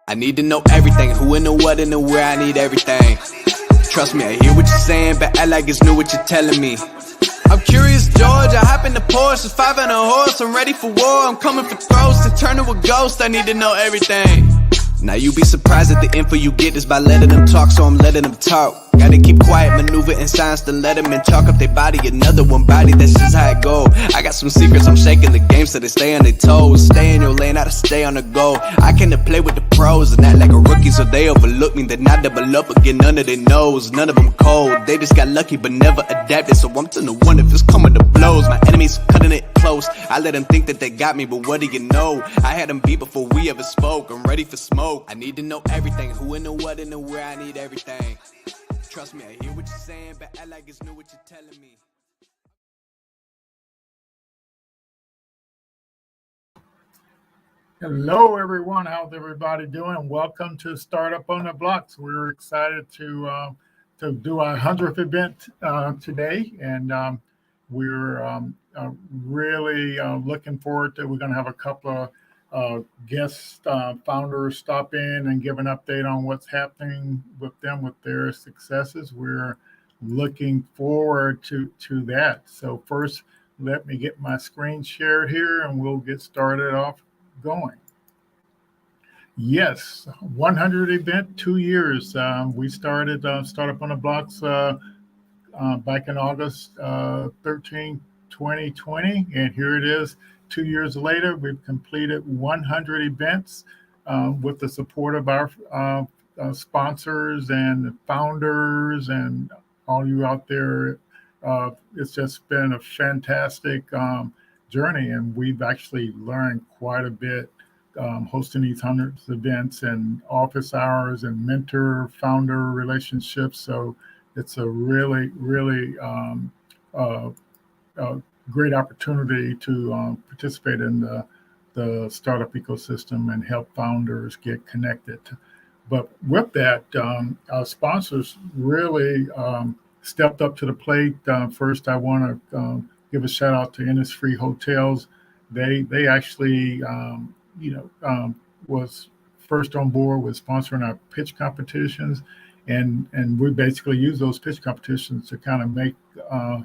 I need to know everything, who and the what and the where, I need everything. Trust me, I hear what you're saying, but act like it's new what you're telling me. I'm curious, George, I hop in the Porsche, it's 5 and a horse, I'm ready for war, I'm coming for throats, to turn to a ghost, I need to know everything. Now you be surprised at the info you get is by letting them talk, so I'm letting them talk. Gotta keep quiet, maneuver in silence, then let them in, chalk up their body, another one body, that's just how it go. I got some secrets, I'm shaking the game so they stay on their toes. Stay in your lane, how to stay on the go. I came to play with the pros and act like a rookie, so they overlook me, then I double up again, none of their knows, none of them cold. They just got lucky but never adapted, so I'm to the one if it's coming to blows. My enemies cutting it close, I let them think that they got me, but what do you know? I had them beat before we ever spoke, I'm ready for smoke. I need to know everything, who and the what and the where, I need everything. Trust me, I hear what you're saying, but act like it's new what you're telling me. Hello, everyone. How's everybody doing? Welcome to Startup on the Blocks. We're excited to do our 100th event today, and we're really looking forward to. We're going to have a couple of guest founders stop in and give an update on what's happening with them with their successes. We're looking forward to that. So first, let me get my screen shared here, and we'll get started off going. Yes, 100 event, 2 years. We started Startup on the Blocks back in August 13, 2020, and here it is 2 years later. We've completed 100 events with the support of our sponsors and founders and all you out there. It's just been a fantastic journey, and we've actually learned quite a bit hosting these hundreds of events and office hours and mentor founder relationships. So it's a really, really great opportunity to participate in the startup ecosystem and help founders get connected. But with that, our sponsors really stepped up to the plate. First, I want to give a shout out to Innisfree Hotels. They actually was first on board with sponsoring our pitch competitions, and we basically use those pitch competitions to kind of make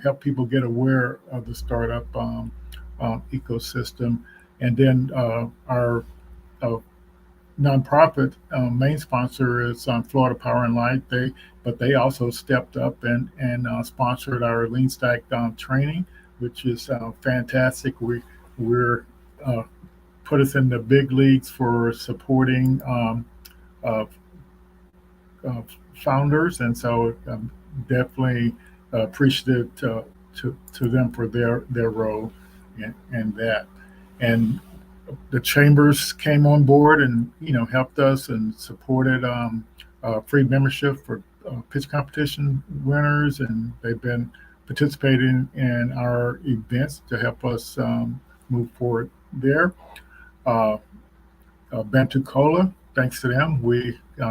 help people get aware of the startup ecosystem. And then our nonprofit main sponsor is Florida Power and Light. They also stepped up and sponsored our Lean Stack training, which is fantastic. We're put us in the big leagues for supporting founders, and so definitely appreciative to them for their role in that. And the chambers came on board and helped us and supported free membership for pitch competition winners, and they've been participating in our events to help us move forward there. Bantucola, thanks to them,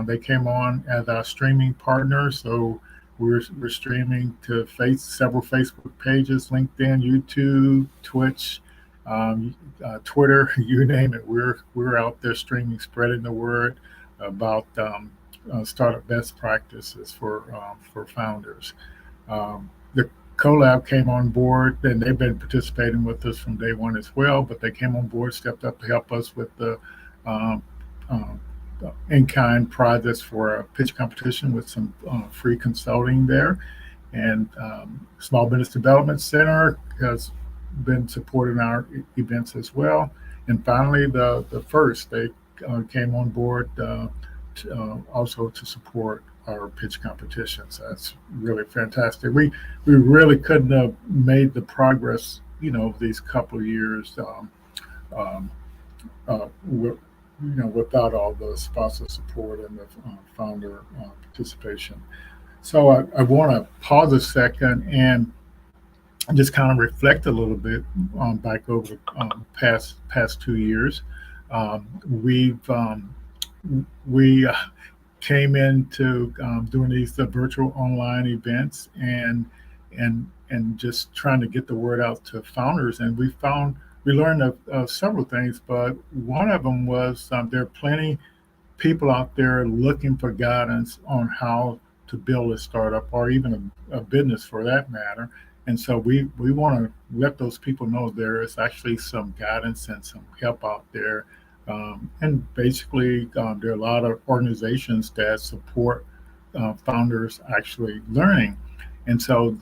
they came on as our streaming partner. So we're streaming to several Facebook pages, LinkedIn, YouTube, Twitch, Twitter, you name it. We're out there streaming, spreading the word about startup best practices for founders. The Collab came on board, and they've been participating with us from day one as well, but they came on board, stepped up to help us with the in-kind projects for a pitch competition with some free consulting there. And Small Business Development Center has been supporting our events as well. And finally, the First, they came on board also to support our pitch competitions. That's really fantastic. We really couldn't have made the progress, these couple of years, without all the sponsor support and the founder participation. So I want to pause a second and just kind of reflect a little bit back over the past 2 years. We came into doing these virtual online events and just trying to get the word out to founders. And we learned of several things, but one of them was there are plenty people out there looking for guidance on how to build a startup or even a business for that matter. And so we want to let those people know there is actually some guidance and some help out there. And basically, there are a lot of organizations that support founders actually learning. And so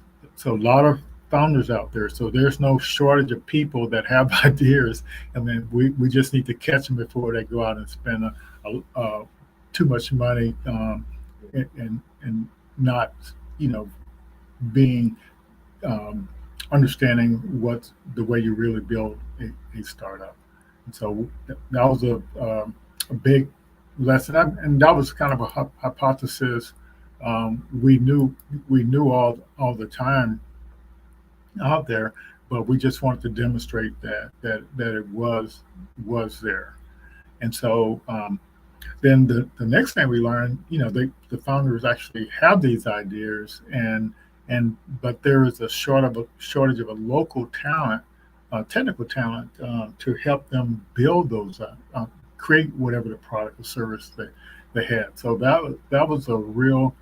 a lot of founders out there. So there's no shortage of people that have ideas. And then we just need to catch them before they go out and spend too much money and not, being understanding what's the way you really build a startup. And so that was a big lesson, and that was kind of a hypothesis. We knew all the time out there, but we just wanted to demonstrate that it was there. And so then the next thing we learned, the founders actually have these ideas, but there is a shortage of a local talent, technical talent, to help them build those, create whatever the product or service they had. So that was a real,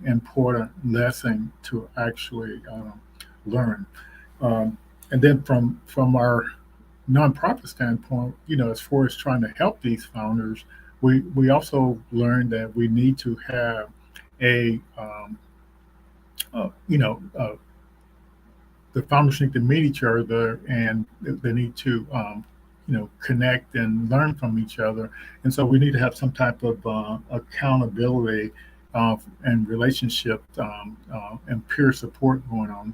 important lesson to actually learn. And then from our nonprofit standpoint, as far as trying to help these founders, we also learned that we need to have a uh, you know uh, the founders need to meet each other, and they need to connect and learn from each other. And so we need to have some type of accountability and relationship and peer support going on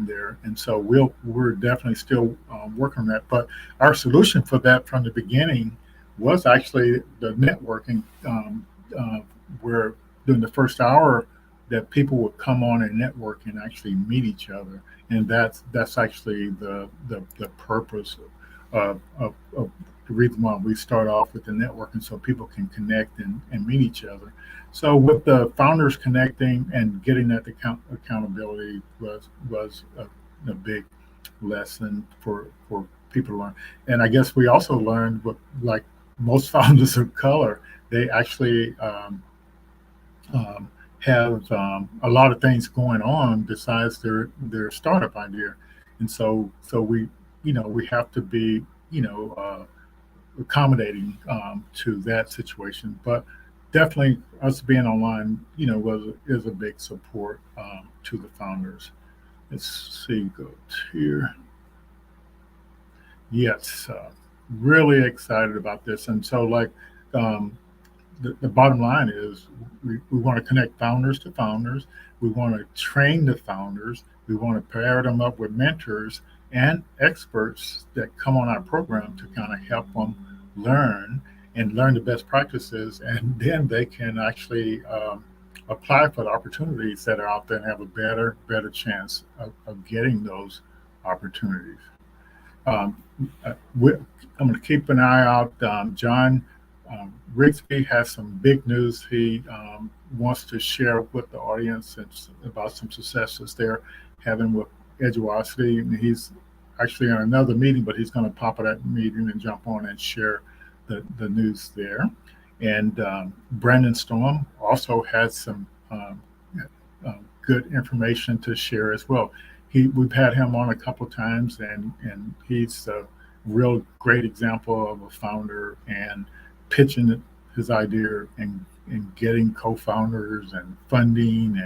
there. And so we're definitely still working on that. But our solution for that from the beginning was actually the networking, where during the first hour that people would come on and network and actually meet each other. And that's actually the purpose of the reason why we start off with the networking, so people can connect and meet each other. So with the founders connecting and getting that accountability was a big lesson for people to learn. And I guess we also learned, what, like most founders of color, they actually have a lot of things going on besides their startup idea. And so we have to be accommodating to that situation. But definitely us being online, is a big support to the founders. Let's see, go to here. Yes, really excited about this. And so, like, the bottom line is we want to connect founders to founders. We want to train the founders. We want to pair them up with mentors and experts that come on our program to kind of help them learn the best practices, and then they can actually apply for the opportunities that are out there and have a better chance of getting those opportunities. Um, I'm going to keep an eye out. John Rigsby has some big news he wants to share with the audience about some successes they're having with Edgeosity. And he's actually in another meeting, but he's going to pop at that meeting and jump on and share the news there. And Brandon Storm also has some good information to share as well. We've had him on a couple times, and he's a real great example of a founder and pitching his idea and getting co-founders and funding,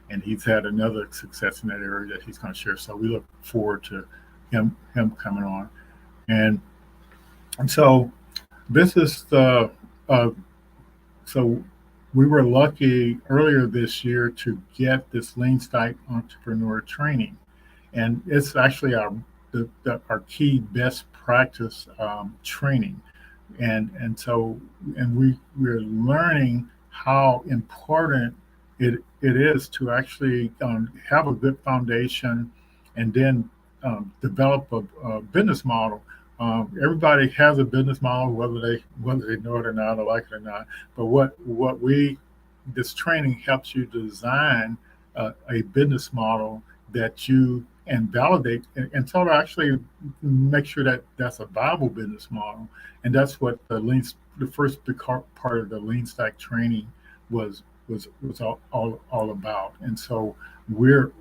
and he's had another success in that area that he's going to share. So we look forward to him coming on. And so this is the so we were lucky earlier this year to get this Lean Site Entrepreneur training, and it's actually our key best practice training. We're learning how important it is to actually have a good foundation, and then develop a business model. Everybody has a business model, whether they know it or not, or like it or not. But this training helps you design a business model that you and validate and sort of actually make sure that that's a viable business model. And that's what the first big part of the lean stack training was all about. And so we're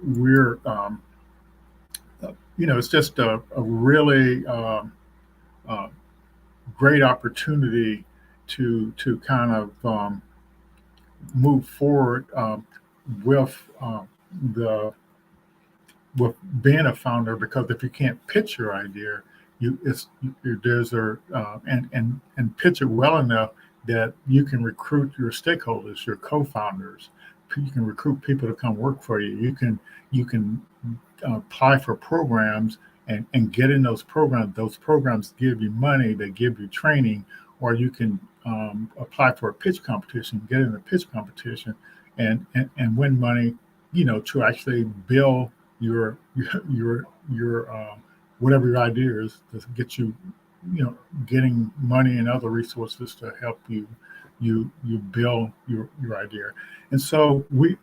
it's just a really uh, great opportunity to kind of move forward with the with being a founder, because if you can't pitch your idea, there's a and pitch it well enough that you can recruit your stakeholders, your co-founders. You can recruit people to come work for you. You can apply for programs and get in those programs. Those programs give you money, they give you training, or you can apply for a pitch competition, get in a pitch competition, and win money, to actually build your whatever your idea is, to get you, getting money and other resources to help you build your idea. And so we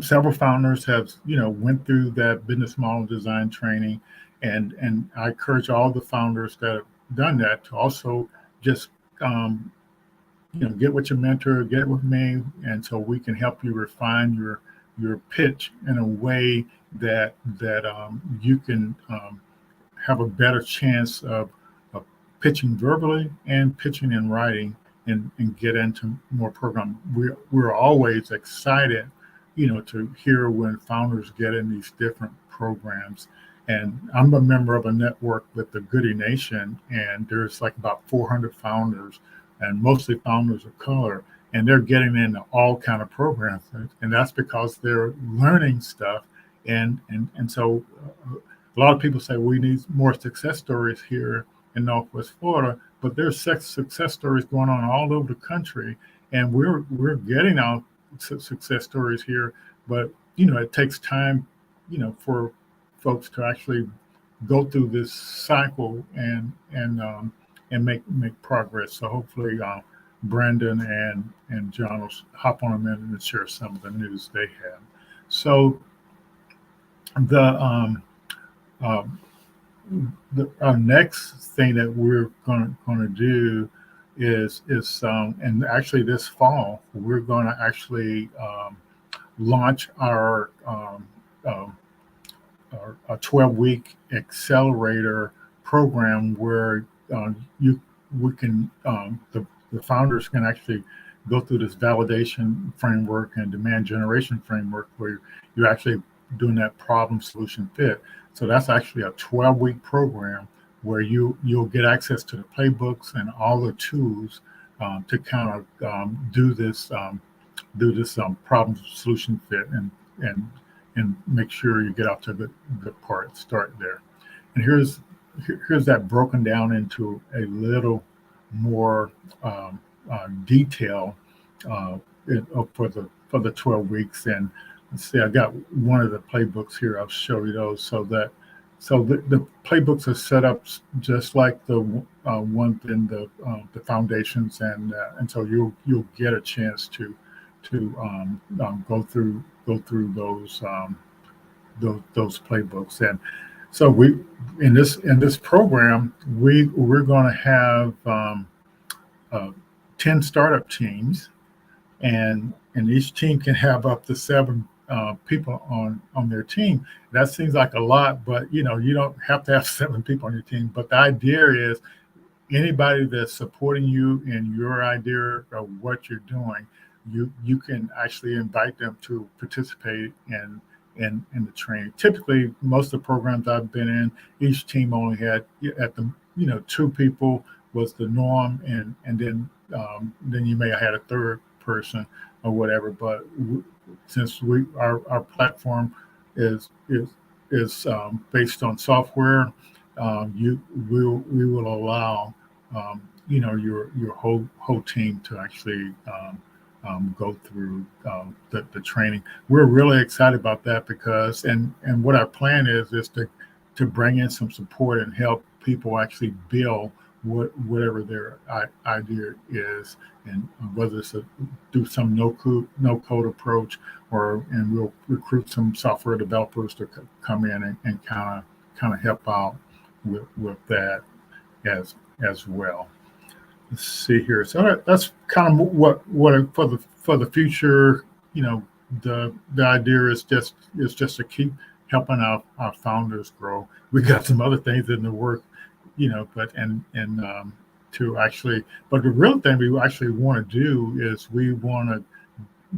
several founders have went through that business model design training, and I encourage all the founders that have done that to also just get with your mentor, get with me, and so we can help you refine your pitch in a way that you can have a better chance of pitching verbally and pitching in writing, and get into more program. We're always excited, to hear when founders get in these different programs. And I'm a member of a network with the Goody Nation, and there's like about 400 founders, and mostly founders of color, and they're getting into all kind of programs, and that's because they're learning stuff. And so a lot of people say we need more success stories here in Northwest Florida, but there's success stories going on all over the country, and we're getting out success stories here. But it takes time, for folks to actually go through this cycle and make progress. So hopefully Brandon and John will hop on a minute and share some of the news they have. So our next thing that we're going to do is and actually this fall we're going to actually launch our a 12-week accelerator program where we can the founders can actually go through this validation framework and demand generation framework where you're actually doing that problem solution fit. So that's actually a 12-week program where you'll get access to the playbooks and all the tools to kind of do this problem solution fit and make sure you get out to the part, start there. And here's that broken down into a little more detail for the 12 weeks. And let's see, I got one of the playbooks here. I'll show you those. So the playbooks are set up just like the one in the foundations, and so you'll get a chance to go through those playbooks. And so we in this program we're going to have 10 startup teams, and each team can have up to 7 people on their team. That seems like a lot, but you don't have to have 7 people on your team. But the idea is anybody that's supporting you in your idea of what you're doing, you can actually invite them to participate in the training. Typically, most of the programs I've been in, each team only had 2 people was the norm, and then you may have had a third person or whatever. But since our platform is based on software, we will allow your whole team to actually go through the training. We're really excited about that because and what our plan is to bring in some support and help people actually build whatever their idea is, and whether it's do some no code approach, and we'll recruit some software developers to come in and kind of help out with that as well. Let's see here. So that's kind of what for the future. You know, the idea is just to keep helping our founders grow. We got some other things in the work, but to actually, but the real thing we actually want to do is we want to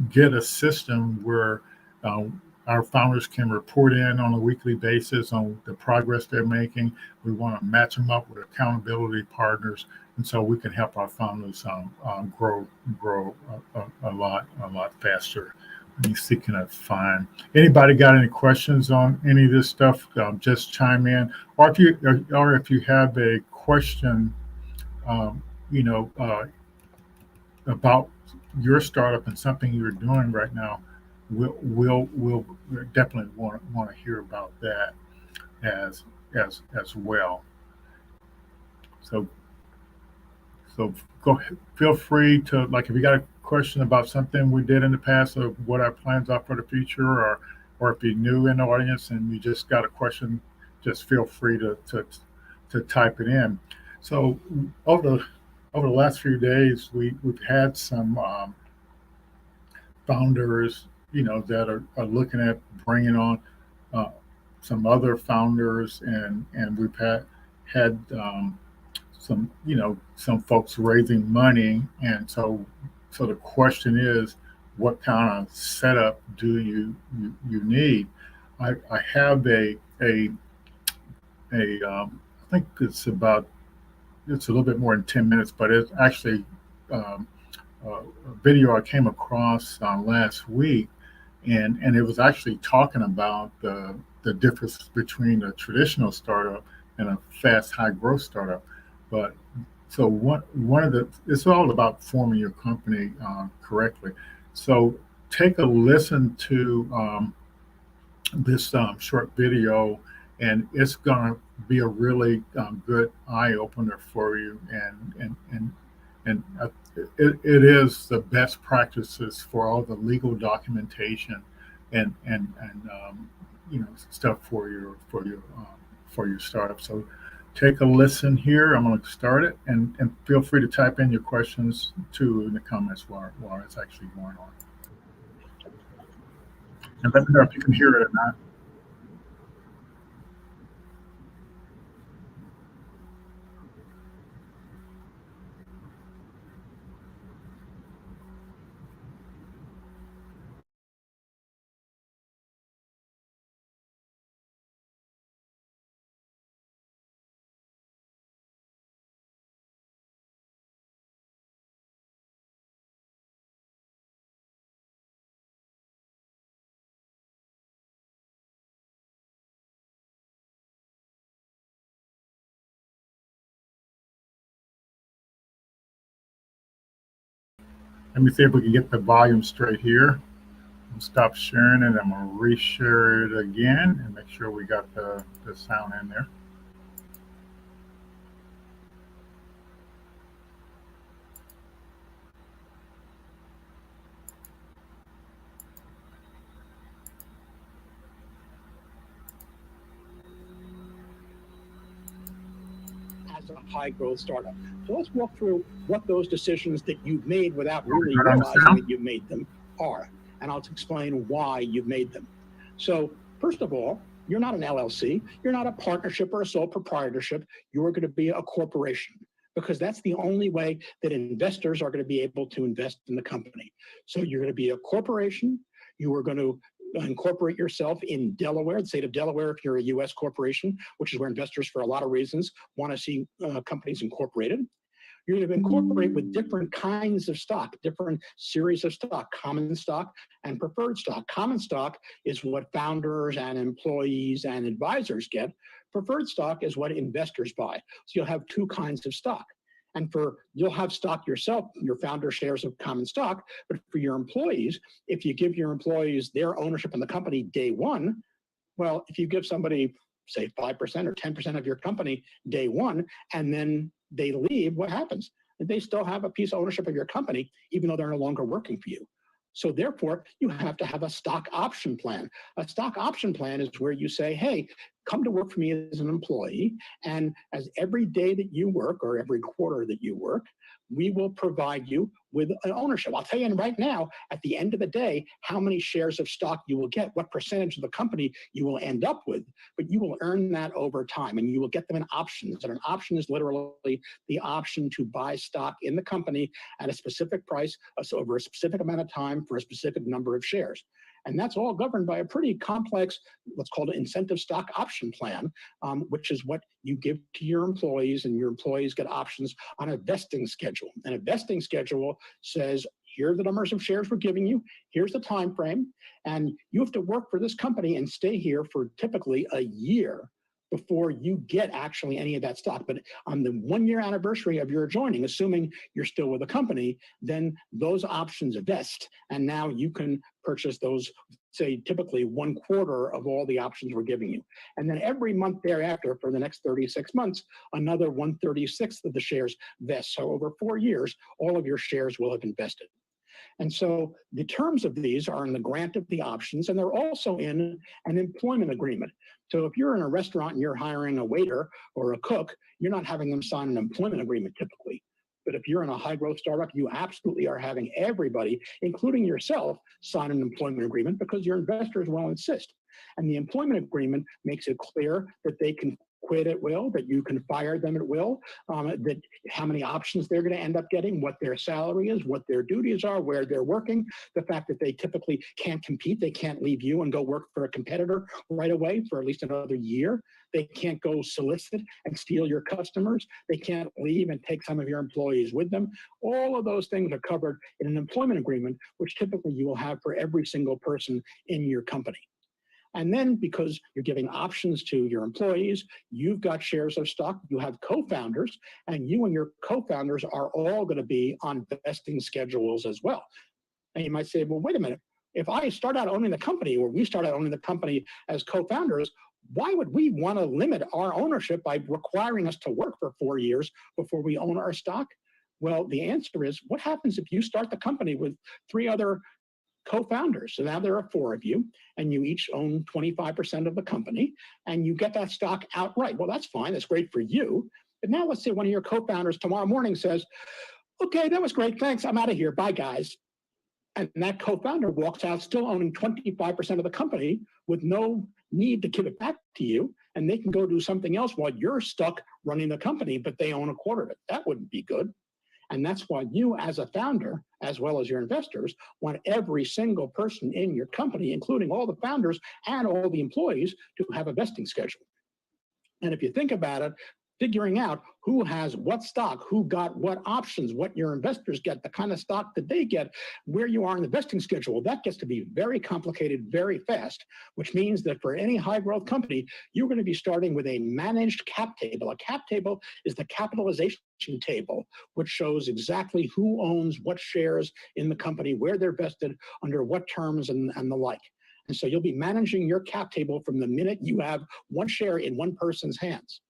get a system where uh, our founders can report in on a weekly basis on the progress they're making. We want to match them up with accountability partners, and so we can help our founders grow a lot faster. Let me see, can I find anybody got any questions on any of this stuff? Just chime in, or if you have a question, um, you know, about your startup and something you're doing right now, we'll definitely want to hear about that as as well. So so go feel free to, like, if you got a question about something we did in the past or what our plans are for the future, or if you're new in the audience and you just got a question, just feel free to type it in. So over the over the last few days, we've had some founders, that are looking at bringing on uh, some other founders, and we've had some, some folks raising money, and so the question is, what kind of setup do you need? I have I think it's a little bit more than 10 minutes, but it's actually um, a video I came across last week, and it was actually talking about the difference between a traditional startup and a fast high growth startup. But so one of the it's all about forming your company correctly. So take a listen to this short video, and it's going to be a really good eye opener for you, and it is the best practices for all the legal documentation and stuff for your startup. So take a listen here. I'm going to start it, and feel free to type in your questions too in the comments while it's actually going on. And let me know if you can hear it or not. Let me see if we can get the volume straight here. Stop sharing it. I'm going to reshare it again and make sure we got the sound in there. As a high growth startup. So let's walk through what those decisions that you've made without really realizing that you've made them are. And I'll explain why you've made them. So first of all, you're not an LLC. You're not a partnership or a sole proprietorship. You're going to be a corporation, because that's the only way that investors are going to be able to invest in the company. So you're going to be a corporation. You are going to incorporate yourself in Delaware, the state of Delaware, if you're a U.S. corporation, which is where investors, for a lot of reasons, want to see companies incorporated. You're going to incorporate with different kinds of stock, different series of stock, common stock and preferred stock. Common stock is what founders and employees and advisors get. Preferred stock is what investors buy. So you'll have two kinds of stock. And you'll have stock yourself, your founder shares of common stock, but for your employees, if you give your employees their ownership in the company day one, well, if you give somebody, say, 5% or 10% of your company day one, and then they leave, what happens? They still have a piece of ownership of your company, even though they're no longer working for you. So therefore, you have to have a stock option plan. A stock option plan is where you say, hey, come to work for me as an employee, and as every day that you work or every quarter that you work, we will provide you with an ownership. I'll tell you right now, at the end of the day, how many shares of stock you will get, what percentage of the company you will end up with, but you will earn that over time, and you will get them in options. And an option is literally the option to buy stock in the company at a specific price, so over a specific amount of time for a specific number of shares. And that's all governed by a pretty complex, what's called an incentive stock option plan, which is what you give to your employees, and your employees get options on a vesting schedule. And a vesting schedule says, here are the numbers of shares we're giving you, here's the time frame, and you have to work for this company and stay here for typically a year before you get actually any of that stock. But on the 1-year anniversary of your joining, assuming you're still with the company, then those options vest, and now you can purchase those, say, typically 1/4 of all the options we're giving you. And then every month thereafter, for the next 36 months, another 1/36 of the shares vest. So over 4 years, all of your shares will have invested. And so the terms of these are in the grant of the options, and they're also in an employment agreement. So if you're in a restaurant and you're hiring a waiter or a cook, you're not having them sign an employment agreement typically. But if you're in a high growth startup, you absolutely are having everybody, including yourself, sign an employment agreement, because your investors will insist. And the employment agreement makes it clear that they can quit at will, that you can fire them at will, that how many options they're going to end up getting, what their salary is, what their duties are, where they're working, the fact that they typically can't compete, they can't leave you and go work for a competitor right away for at least another year. They can't go solicit and steal your customers. They can't leave and take some of your employees with them. All of those things are covered in an employment agreement, which typically you will have for every single person in your company. And then, because you're giving options to your employees, you've got shares of stock, you have co-founders, and you and your co-founders are all going to be on vesting schedules as well. And you might say, well, wait a minute, if I start out owning the company, or we start out owning the company as co-founders, why would we want to limit our ownership by requiring us to work for 4 years before we own our stock? Well, the answer is, what happens if you start the company with 3 other co-founders? So now there are 4 of you, and you each own 25% of the company, and you get that stock outright. Well, that's fine. That's great for you. But now let's say one of your co-founders tomorrow morning says, okay, that was great. Thanks. I'm out of here. Bye, guys. And that co-founder walks out still owning 25% of the company with no need to give it back to you, and they can go do something else while you're stuck running the company, but they own 1/4 of it. That wouldn't be good. And that's why you, as a founder, as well as your investors, want every single person in your company, including all the founders and all the employees, to have a vesting schedule. And if you think about it, figuring out who has what stock, who got what options, what your investors get, the kind of stock that they get, where you are in the vesting schedule, that gets to be very complicated very fast, which means that for any high growth company, you're going to be starting with a managed cap table. A cap table is the capitalization table, which shows exactly who owns what shares in the company, where they're vested, under what terms, and the like. And so you'll be managing your cap table from the minute you have one share in one person's hands.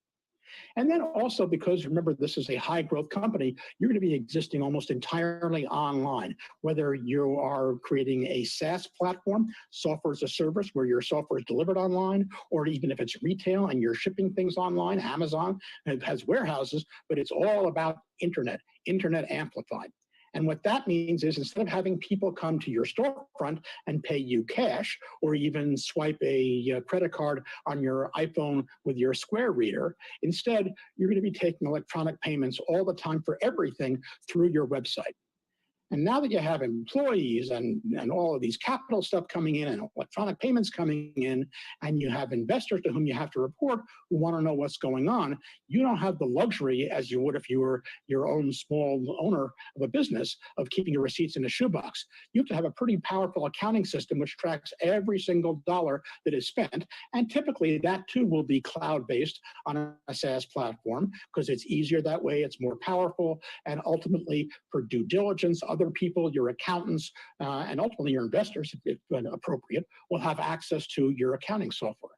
And then also, because remember, this is a high growth company, you're going to be existing almost entirely online, whether you are creating a SaaS platform, software as a service, where your software is delivered online, or even if it's retail and you're shipping things online. Amazon has warehouses, but it's all about internet amplified. And what that means is, instead of having people come to your storefront and pay you cash, or even swipe a credit card on your iPhone with your Square reader, instead, you're going to be taking electronic payments all the time for everything through your website. And now that you have employees and all of these capital stuff coming in and electronic payments coming in, and you have investors to whom you have to report who want to know what's going on, you don't have the luxury, as you would if you were your own small owner of a business, of keeping your receipts in a shoebox. You have to have a pretty powerful accounting system which tracks every single dollar that is spent. And typically that too will be cloud-based on a SaaS platform, because it's easier that way, it's more powerful, and ultimately for due diligence, other people, your accountants, and ultimately your investors, if appropriate, will have access to your accounting software.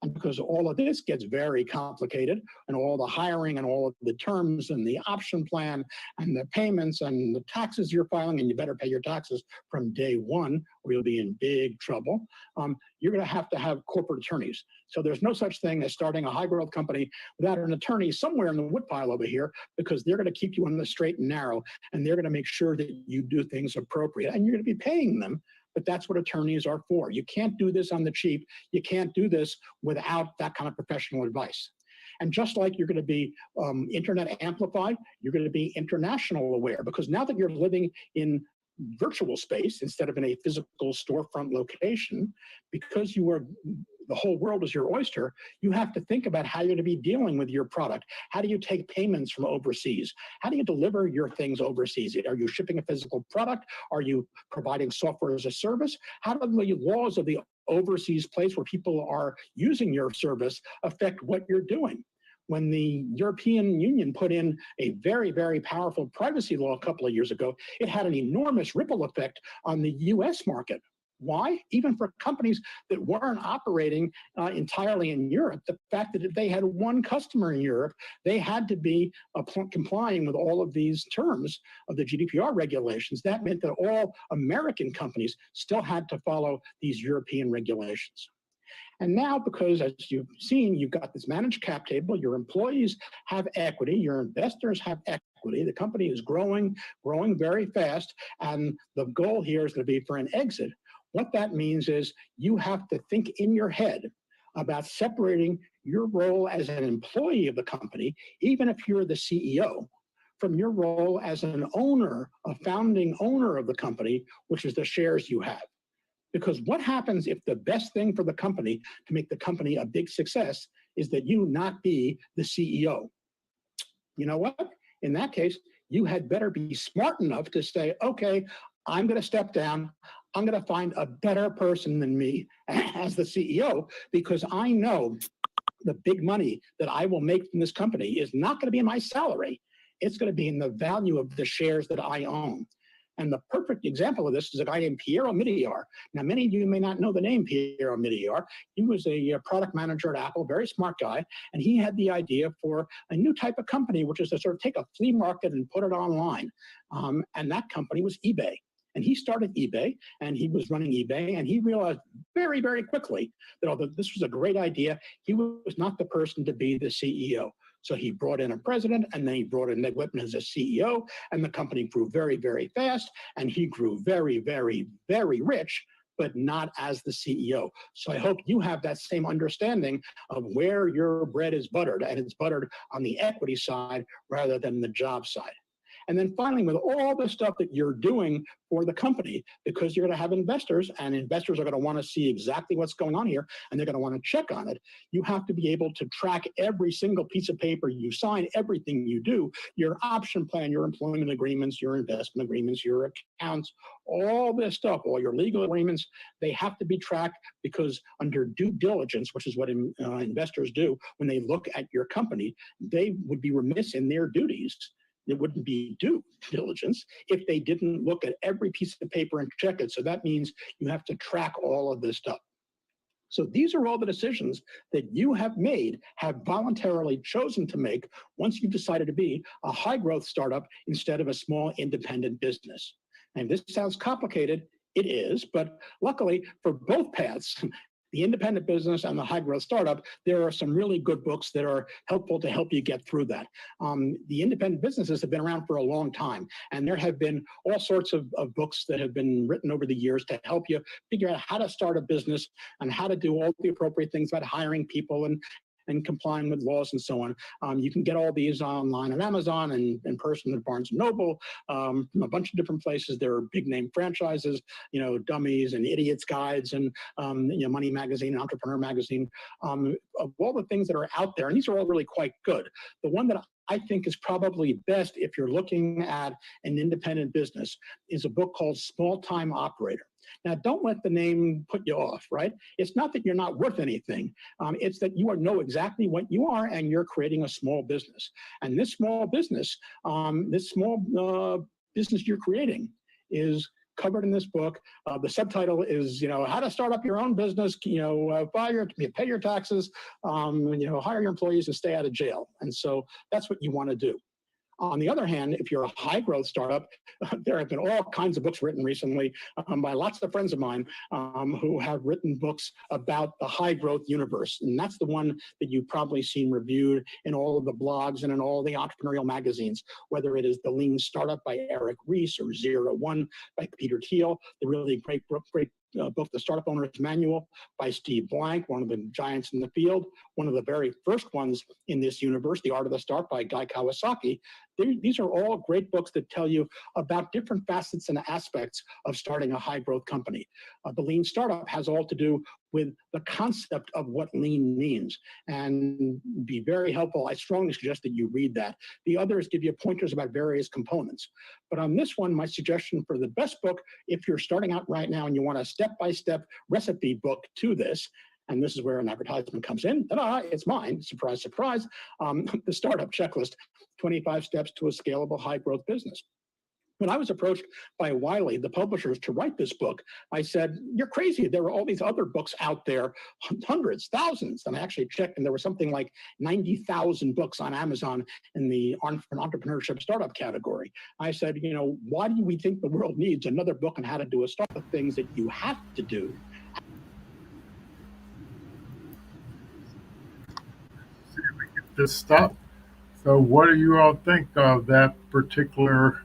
And because all of this gets very complicated, and all the hiring and all of the terms and the option plan and the payments and the taxes you're filing, and you better pay your taxes from day one or you'll be in big trouble, you're going to have corporate attorneys. So there's no such thing as starting a high growth company without an attorney somewhere in the woodpile over here, because they're going to keep you on the straight and narrow, and they're going to make sure that you do things appropriate, and you're going to be paying them. But that's what attorneys are for. You can't do this on the cheap. You can't do this without that kind of professional advice. And just like you're going to be internet amplified, you're going to be international aware, because now that you're living in virtual space instead of in a physical storefront location, because the whole world is your oyster, you have to think about how you're going to be dealing with your product. How do you take payments from overseas? How do you deliver your things overseas? Are you shipping a physical product? Are you providing software as a service? How do the laws of the overseas place where people are using your service affect what you're doing? When the European Union put in a very, very powerful privacy law a couple of years ago, it had an enormous ripple effect on the US market. Why? Even for companies that weren't operating entirely in Europe, the fact that if they had one customer in Europe, they had to be complying with all of these terms of the GDPR regulations. That meant that all American companies still had to follow these European regulations. And now, because as you've seen, you've got this managed cap table, your employees have equity, your investors have equity, the company is growing very fast, and the goal here is going to be for an exit. What that means is you have to think in your head about separating your role as an employee of the company, even if you're the CEO, from your role as an owner, a founding owner of the company, which is the shares you have. Because what happens if the best thing for the company to make the company a big success is that you not be the CEO? You know what? In that case, you had better be smart enough to say, okay, I'm going to step down. I'm going to find a better person than me as the CEO, because I know the big money that I will make from this company is not going to be in my salary. It's going to be in the value of the shares that I own. And the perfect example of this is a guy named Piero Migliar. Now, many of you may not know the name Piero Migliar. He was a product manager at Apple, very smart guy, and he had the idea for a new type of company, which is to sort of take a flea market and put it online. And that company was eBay. And he started eBay, and he was running eBay, and he realized very, very quickly that although this was a great idea, he was not the person to be the CEO. So he brought in a president, and then he brought in Ned Whitman as a CEO, and the company grew very, very fast, and he grew very, very, very rich, but not as the CEO. So I hope you have that same understanding of where your bread is buttered, and it's buttered on the equity side rather than the job side. And then finally, with all the stuff that you're doing for the company, because you're going to have investors, and investors are going to want to see exactly what's going on here, and they're going to want to check on it, you have to be able to track every single piece of paper you sign, everything you do, your option plan, your employment agreements, your investment agreements, your accounts, all this stuff, all your legal agreements, they have to be tracked, because under due diligence, which is what investors do when they look at your company, they would be remiss in their duties. It wouldn't be due diligence if they didn't look at every piece of paper and check it. So that means you have to track all of this stuff. So these are all the decisions that you have made, have voluntarily chosen to make once you've decided to be a high growth startup instead of a small independent business. And this sounds complicated. It is, but luckily for both paths, the independent business and the high growth startup, there are some really good books that are helpful to help you get through that. The independent businesses have been around for a long time, and there have been all sorts of books that have been written over the years to help you figure out how to start a business and how to do all the appropriate things about hiring people and complying with laws and so on. You can get all these online on Amazon and in person at Barnes & Noble, from a bunch of different places. There are big name franchises, Dummies and Idiots Guides and Money Magazine and Entrepreneur Magazine, of all the things that are out there. And these are all really quite good. The one that I think is probably best if you're looking at an independent business is a book called Small Time Operator. Now, don't let the name put you off, right? It's not that you're not worth anything. It's that you know exactly what you are, and you're creating a small business. And this small business, business you're creating is covered in this book. The subtitle is, how to start up your own business, pay your taxes, hire your employees and stay out of jail. And so that's what you want to do. On the other hand, if you're a high growth startup, there have been all kinds of books written recently by lots of friends of mine who have written books about the high growth universe. And that's the one that you've probably seen reviewed in all of the blogs and in all the entrepreneurial magazines, whether it is The Lean Startup by Eric Ries or Zero One by Peter Thiel, the really great book, The Startup Owner's Manual by Steve Blank, one of the giants in the field, one of the very first ones in this universe, The Art of the Start by Guy Kawasaki. These are all great books that tell you about different facets and aspects of starting a high growth company. The Lean Startup has all to do with the concept of what lean means and be very helpful. I strongly suggest that you read that. The others give you pointers about various components. But on this one, my suggestion for the best book, if you're starting out right now and you want a step-by-step recipe book to this, and this is where an advertisement comes in. Ta-da, it's mine. Surprise, surprise. The Startup Checklist, 25 Steps to a Scalable High Growth Business. When I was approached by Wiley, the publishers, to write this book, I said, you're crazy. There were all these other books out there, hundreds, thousands. And I actually checked, and there was something like 90,000 books on Amazon in the entrepreneurship startup category. I said, why do we think the world needs another book on how to do a startup, things that you have to do? This stuff. So what do you all think of that particular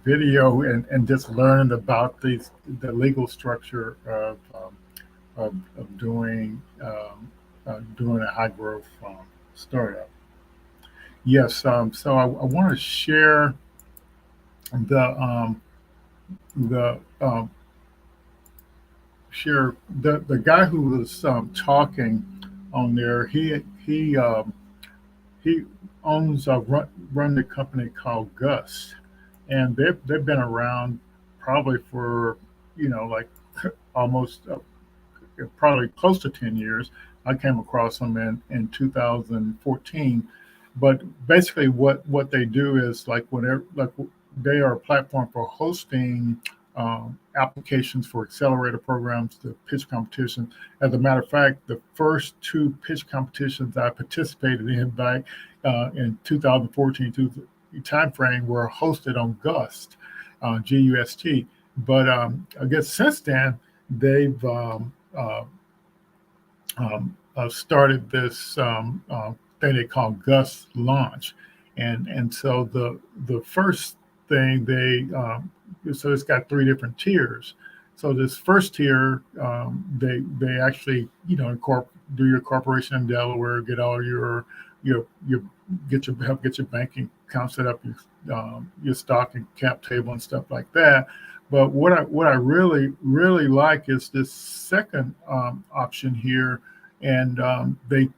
video and just learning about the legal structure of doing a high growth startup? Yes. So I want to share the guy who was talking on there. He owns run the company called Gus, and they've been around probably for like almost probably close to 10 years. I came across them in 2014, but basically what they do is they are a platform for hosting applications for accelerator programs, the pitch competition. As a matter of fact, the first two pitch competitions I participated in back in 2014 timeframe were hosted on GUST, GUST. But I guess since then they've started this thing they call GUST Launch, and so the first thing so it's got three different tiers. So this first tier, they actually do your corporation in Delaware, get all your help get your banking account set up, your stock and cap table and stuff like that. But what I really like is this second option here, and they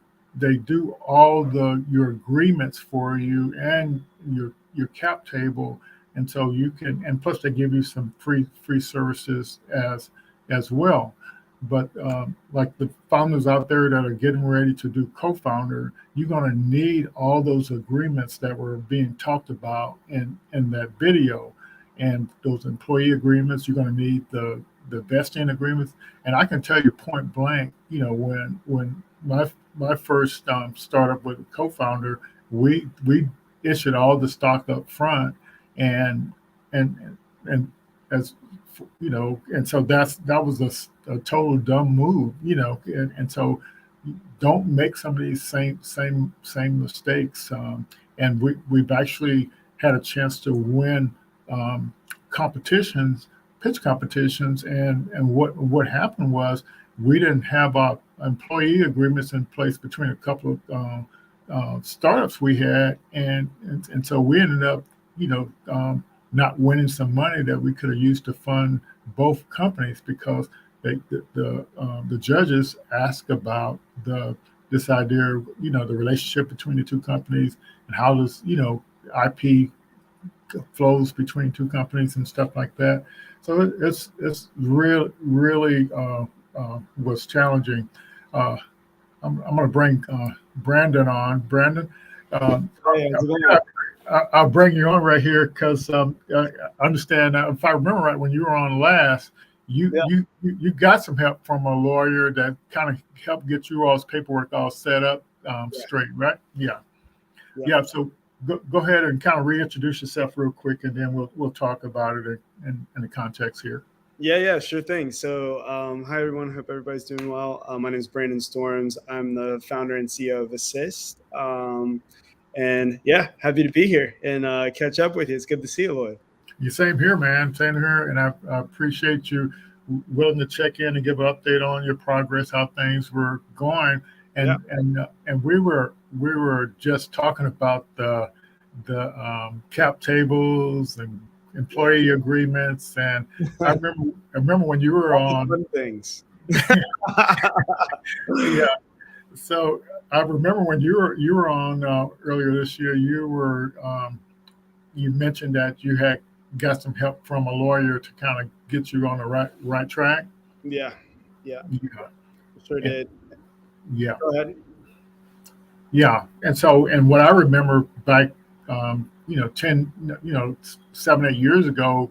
do all your agreements for you and your cap table. And so you can, and plus they give you some free services as well. But like the founders out there that are getting ready to do co-founder, you're going to need all those agreements that were being talked about in that video, and those employee agreements. You're going to need the vesting agreements. And I can tell you point blank, when my first startup with a co-founder, we issued all the stock up front. And as and so that was a total dumb move, and so don't make some of these same mistakes. And we've actually had a chance to win pitch competitions, and what happened was we didn't have our employee agreements in place between a couple of startups we had, and so we ended up not winning some money that we could have used to fund both companies, because the judges asked about this idea, the relationship between the two companies and how does IP flows between two companies and stuff like that. So it's really was challenging. I'm going to bring Brandon on. Brandon. Hey, how's it going? I'll bring you on right here because I understand if I remember right, when you were on last, Yeah. you got some help from a lawyer that kind of helped get you all's paperwork all set up straight, right? Yeah, Yeah. yeah. So go ahead and kind of reintroduce yourself real quick, and then we'll talk about it in the context here. Yeah, sure thing. So, hi everyone. Hope everybody's doing well. My name is Brandon Storms. I'm the founder and CEO of Assist. And yeah, happy to be here and catch up with you. It's good to see you, Lloyd. You same here, man. Same here, and I appreciate you willing to check in and give an update on your progress, how things were going, Yeah. and we were just talking about the cap tables and employee agreements, and I remember when you were All the on. fun things. Yeah. So I remember when you were on earlier this year. You mentioned that you had got some help from a lawyer to kind of get you on the right track. Yeah, Yeah, sure did. yeah, Go ahead. yeah. And what I remember back, 10, 7, 8 years ago,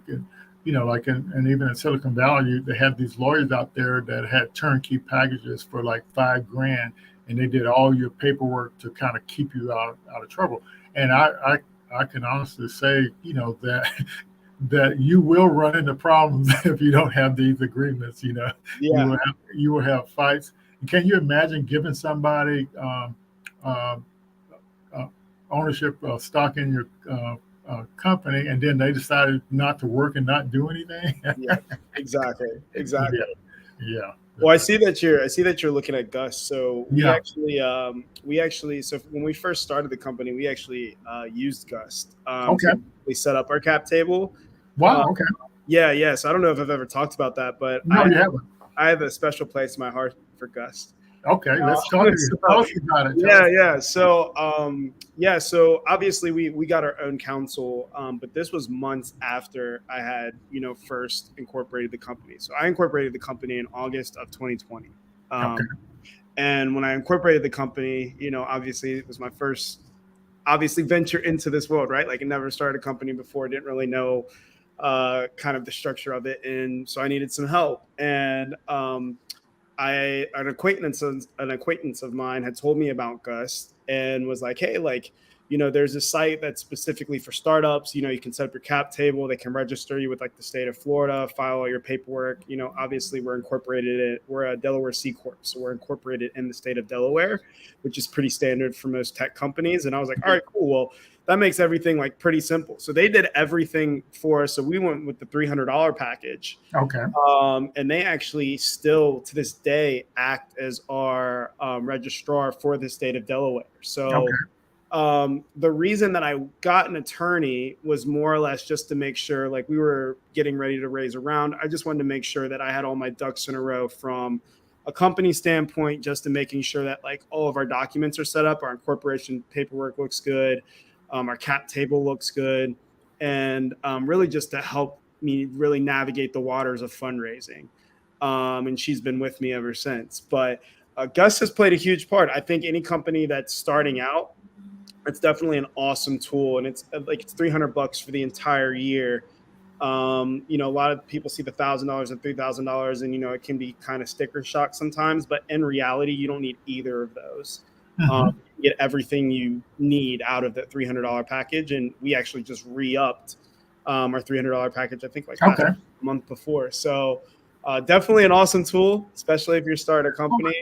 like and even in Silicon Valley, they had these lawyers out there that had turnkey packages for like $5,000, and they did all your paperwork to kind of keep you out of trouble. And I can honestly say, that you will run into problems if you don't have these agreements. Yeah. You will have fights. Can you imagine giving somebody uh, ownership of stock in your company, and then they decided not to work and not do anything? Yeah, exactly. Yeah, yeah. Well, I see that you're looking at Gus. So Yeah. so when we first started the company, we actually used Gus. Okay. We set up our cap table. Wow. Okay. Yeah. So I don't know if I've ever talked about that, but No, you haven't. I have a special place in my heart for Gus. Okay, let's talk tell us about it. Yeah. So obviously we got our own counsel, but this was months after I had first incorporated the company. So I incorporated the company in August of 2020. Okay. And when I incorporated the company, obviously it was my first venture into this world, right? Like I never started a company before, didn't really know kind of the structure of it, and so I needed some help. And an acquaintance of mine had told me about Gus and was like, hey, there's a site that's specifically for startups. You can set up your cap table. They can register you with like the state of Florida, file all your paperwork. Obviously we're a Delaware C Corp. So we're incorporated in the state of Delaware, which is pretty standard for most tech companies. And I was like, all right, cool. Well, that makes everything like pretty simple. So they did everything for us. So we went with the $300 package. Okay. And they actually still to this day act as our registrar for the state of Delaware. So the reason that I got an attorney was more or less just to make sure, like we were getting ready to raise a round. I just wanted to make sure that I had all my ducks in a row from a company standpoint, just to making sure that like all of our documents are set up, our incorporation paperwork looks good, our cap table looks good, and really just to help me really navigate the waters of fundraising. And she's been with me ever since. But Gus has played a huge part. I think any company that's starting out, it's definitely an awesome tool, and it's $300 for the entire year. A lot of people see the $1,000 and $3,000, and it can be kind of sticker shock sometimes. But in reality, you don't need either of those. Mm-hmm. You get everything you need out of that $300 package, and we actually just re-upped our $300 package, I think a month before. So definitely an awesome tool, especially if you're starting a company.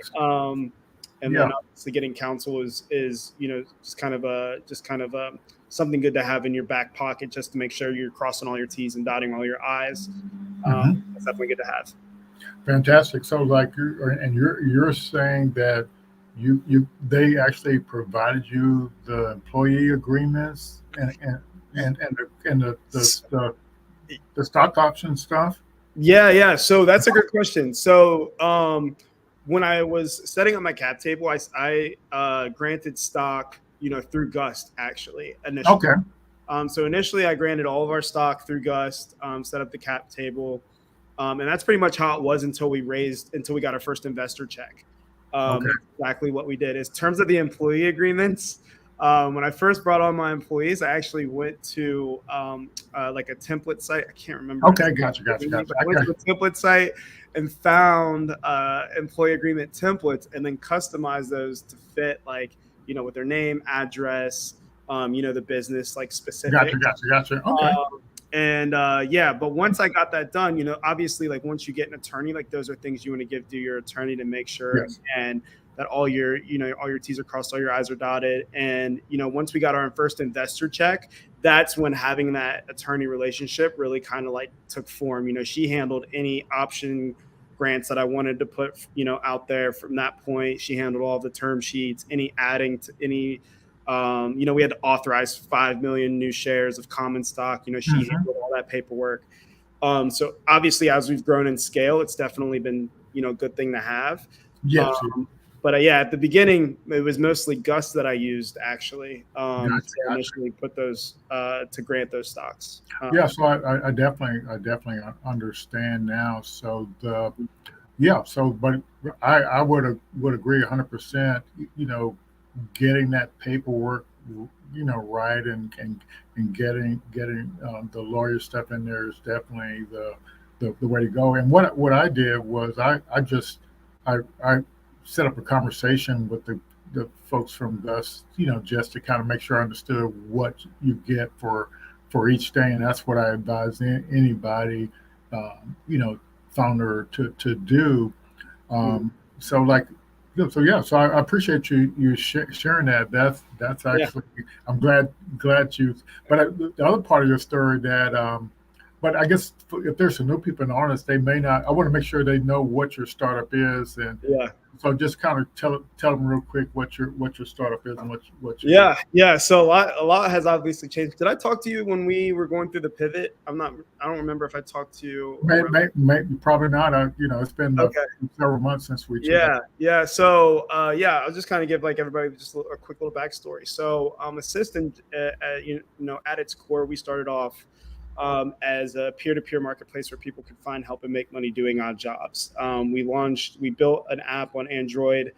And then obviously getting counsel is just kind of something good to have in your back pocket, just to make sure you're crossing all your T's and dotting all your I's. It's definitely good to have. Fantastic. So you're saying that they actually provided you the employee agreements and the stock option stuff? Yeah. So that's a good question. So when I was setting up my cap table, I granted stock, through Gust actually initially. Okay. So initially I granted all of our stock through Gust, set up the cap table. And that's pretty much how it was until we got our first investor check. Exactly what we did. In terms of the employee agreements, When I first brought on my employees, I actually went to like a template site. I can't remember. Okay, gotcha. But I went to a template site and found employee agreement templates, and then customized those to fit, like, with their name, address, the business like specific. Gotcha. Okay. And but once I got that done, obviously, like, once you get an attorney, like, those are things you want to give to your attorney to make sure Yes. and that all your T's are crossed, all your I's are dotted. And once we got our first investor check, that's when having that attorney relationship really kind of like took form. She handled any option grants that I wanted to put out there. From that point, she handled all of the term sheets, any adding to any we had to authorize 5 million new shares of common stock. She handled all that paperwork. So obviously, as we've grown in scale, it's definitely been a good thing to have. Yes. But at the beginning, it was mostly Gus that I used, actually, to initially put those to grant those stocks. So I definitely understand now. So but I would agree 100%. Getting that paperwork right, and getting the lawyer stuff in there is definitely the way to go. And what I did was I set up a conversation with the folks from Gus, just to kind of make sure I understood what you get for each day. And that's what I advise anybody, founder to do. So I appreciate you sharing that. That's actually, I'm glad you, but the other part of your story that, but I guess if there's some new people in the audience, they may not, I want to make sure they know what your startup is. And so just kind of tell them real quick what your startup is and what you do. So a lot has obviously changed. Did I talk to you when we were going through the pivot? I don't remember if I talked to you. Maybe probably not. It's been several months since we chatted. So I'll just kind of give like everybody just a quick little backstory. So Assistant, at its core, we started off as a peer-to-peer marketplace where people could find help and make money doing odd jobs. We built an app on Android,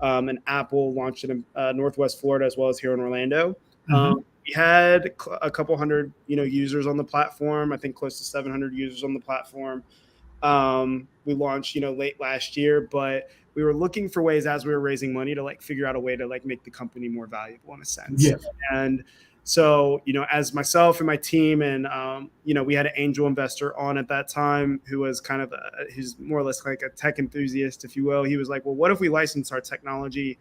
and Apple launched it in Northwest Florida as well as here in Orlando. We had a couple hundred, users on the platform. I think close to 700 users on the platform. We launched, late last year, but we were looking for ways as we were raising money to like figure out a way to like make the company more valuable in a sense. Yes. And so, as myself and my team and, we had an angel investor on at that time who was kind of, he's more or less like a tech enthusiast, if you will. He was like, well, what if we license our technology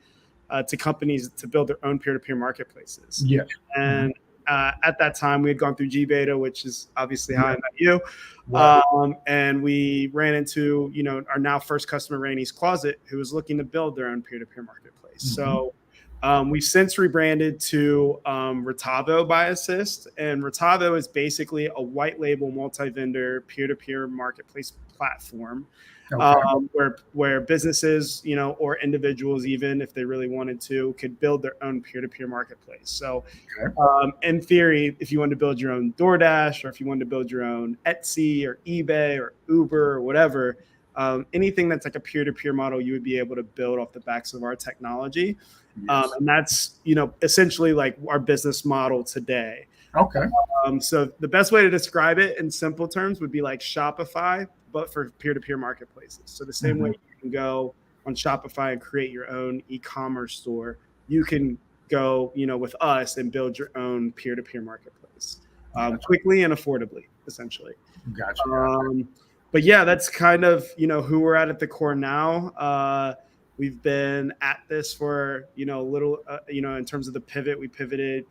to companies to build their own peer-to-peer marketplaces? Yes. And at that time, we had gone through G-Beta, which is obviously how I met you. Wow. And we ran into, our now first customer, Rainey's Closet, who was looking to build their own peer-to-peer marketplace. So we've since rebranded to Retavo by Assist, and Retavo is basically a white label multi-vendor peer-to-peer marketplace platform where businesses, or individuals, even if they really wanted to, could build their own peer-to-peer marketplace. So in theory, if you wanted to build your own DoorDash, or if you wanted to build your own Etsy or eBay or Uber or whatever, anything that's like a peer-to-peer model, you would be able to build off the backs of our technology. Yes. And that's, essentially like our business model today. Okay. So the best way to describe it in simple terms would be like Shopify, but for peer-to-peer marketplaces. So the same way you can go on Shopify and create your own e-commerce store, you can go, with us and build your own peer-to-peer marketplace quickly and affordably, essentially. Gotcha. But that's kind of, who we're at the core now. We've been at this for, a little, in terms of the pivot, we pivoted,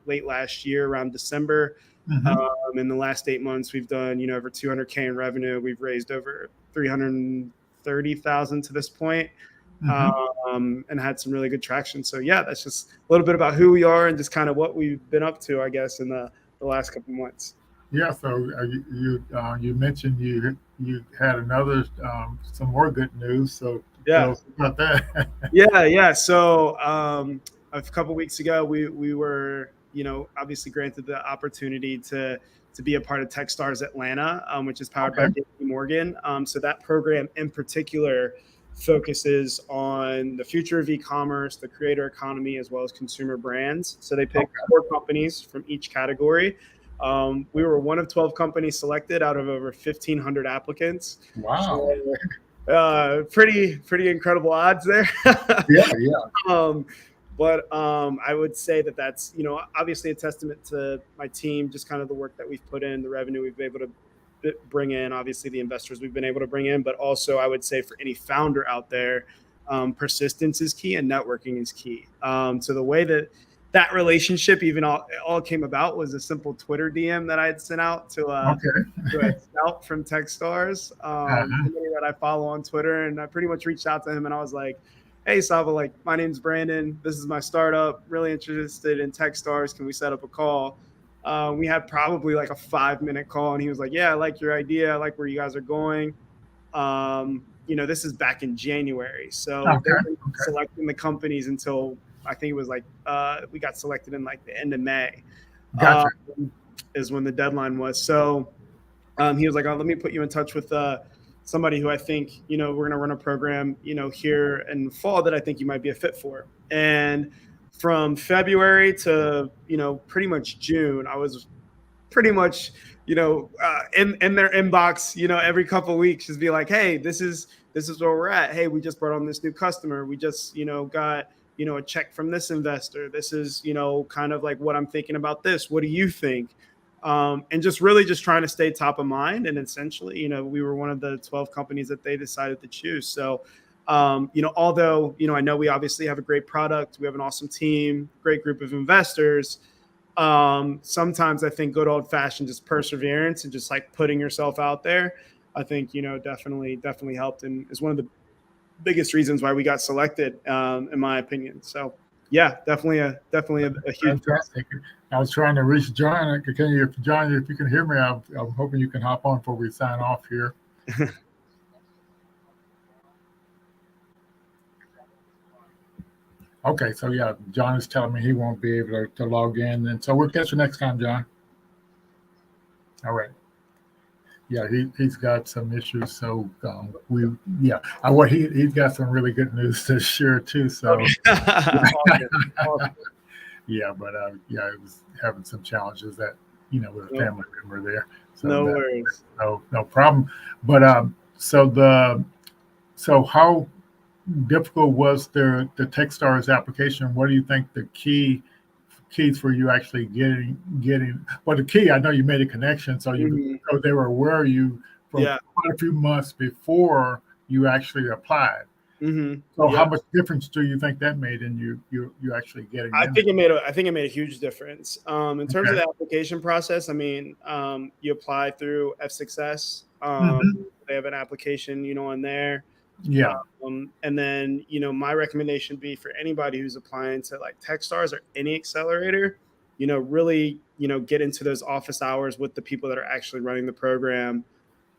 late last year around December. In the last 8 months, we've done, over 200K in revenue. We've raised over 330,000 to this point, and had some really good traction. So that's just a little bit about who we are and just kind of what we've been up to, I guess, in the last couple of months. Yeah. So you mentioned you had another some more good news. So tell us about that. So a couple of weeks ago, we were obviously granted the opportunity to be a part of TechStars Atlanta, which is powered by JP Morgan. So that program in particular focuses on the future of e-commerce, the creator economy, as well as consumer brands. So they picked 4 companies from each category. We were one of 12 companies selected out of over 1,500 applicants. Wow. So, pretty incredible odds there. Yeah. But I would say that that's, obviously a testament to my team, just kind of the work that we've put in, the revenue we've been able to bring in, obviously the investors we've been able to bring in, but also I would say for any founder out there, persistence is key and networking is key. So the way that relationship even all came about was a simple Twitter DM that I had sent out to a scout from Techstars, somebody that I follow on Twitter, and I pretty much reached out to him and I was like, "Hey, Sava, like my name's Brandon. This is my startup. Really interested in Techstars. Can we set up a call?" We had probably like a 5-minute call, and he was like, "Yeah, I like your idea. I like where you guys are going." This is back in January, so they've been selecting the companies until I think it was like we got selected in like the end of May. Gotcha. Is when the deadline was. So he was like, "Oh, let me put you in touch with somebody who I think we're going to run a program here in fall that I think you might be a fit for." And from February to pretty much June, I was pretty much in their inbox every couple of weeks, just be like, "Hey, this is where we're at. Hey, we just brought on this new customer. We just got a check from this investor. This is kind of like what I'm thinking about this. What do you think?" And just really just trying to stay top of mind. And essentially, we were one of the 12 companies that they decided to choose. So although I know we obviously have a great product, we have an awesome team, great group of investors. Sometimes I think good old fashioned just perseverance and just like putting yourself out there, I think definitely helped and is one of the biggest reasons why we got selected, in my opinion. So yeah, definitely a huge. Fantastic. I was trying to reach John. John, if you can hear me, I'm hoping you can hop on before we sign off here. Okay, so yeah, John is telling me he won't be able to log in, and so we'll catch you next time, John. All right. Yeah, he's got some issues, so he's got some really good news to share too. So yeah, but it was having some challenges that with a family member there. So no worries. No problem. But so how difficult was the Techstars application? What do you think the keys for you actually getting? Well, the key, I know you made a connection, so so they were aware of you for quite a few months before you actually applied. So how much difference do you think that made in you actually getting? I think it made a huge difference. In terms of the application process, I mean, you apply through F6S. They have an application, on there. Yeah. And then, my recommendation would be for anybody who's applying to like Techstars or any accelerator, really, get into those office hours with the people that are actually running the program,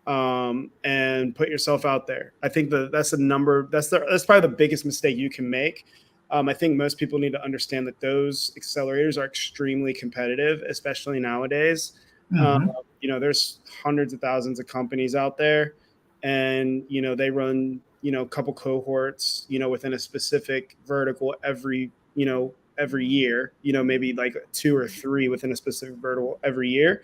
and put yourself out there. I think that's probably the biggest mistake you can make. I think most people need to understand that those accelerators are extremely competitive, especially nowadays. There's hundreds of thousands of companies out there, and they run a couple cohorts within a specific vertical every year, maybe like 2 or 3 within a specific vertical every year,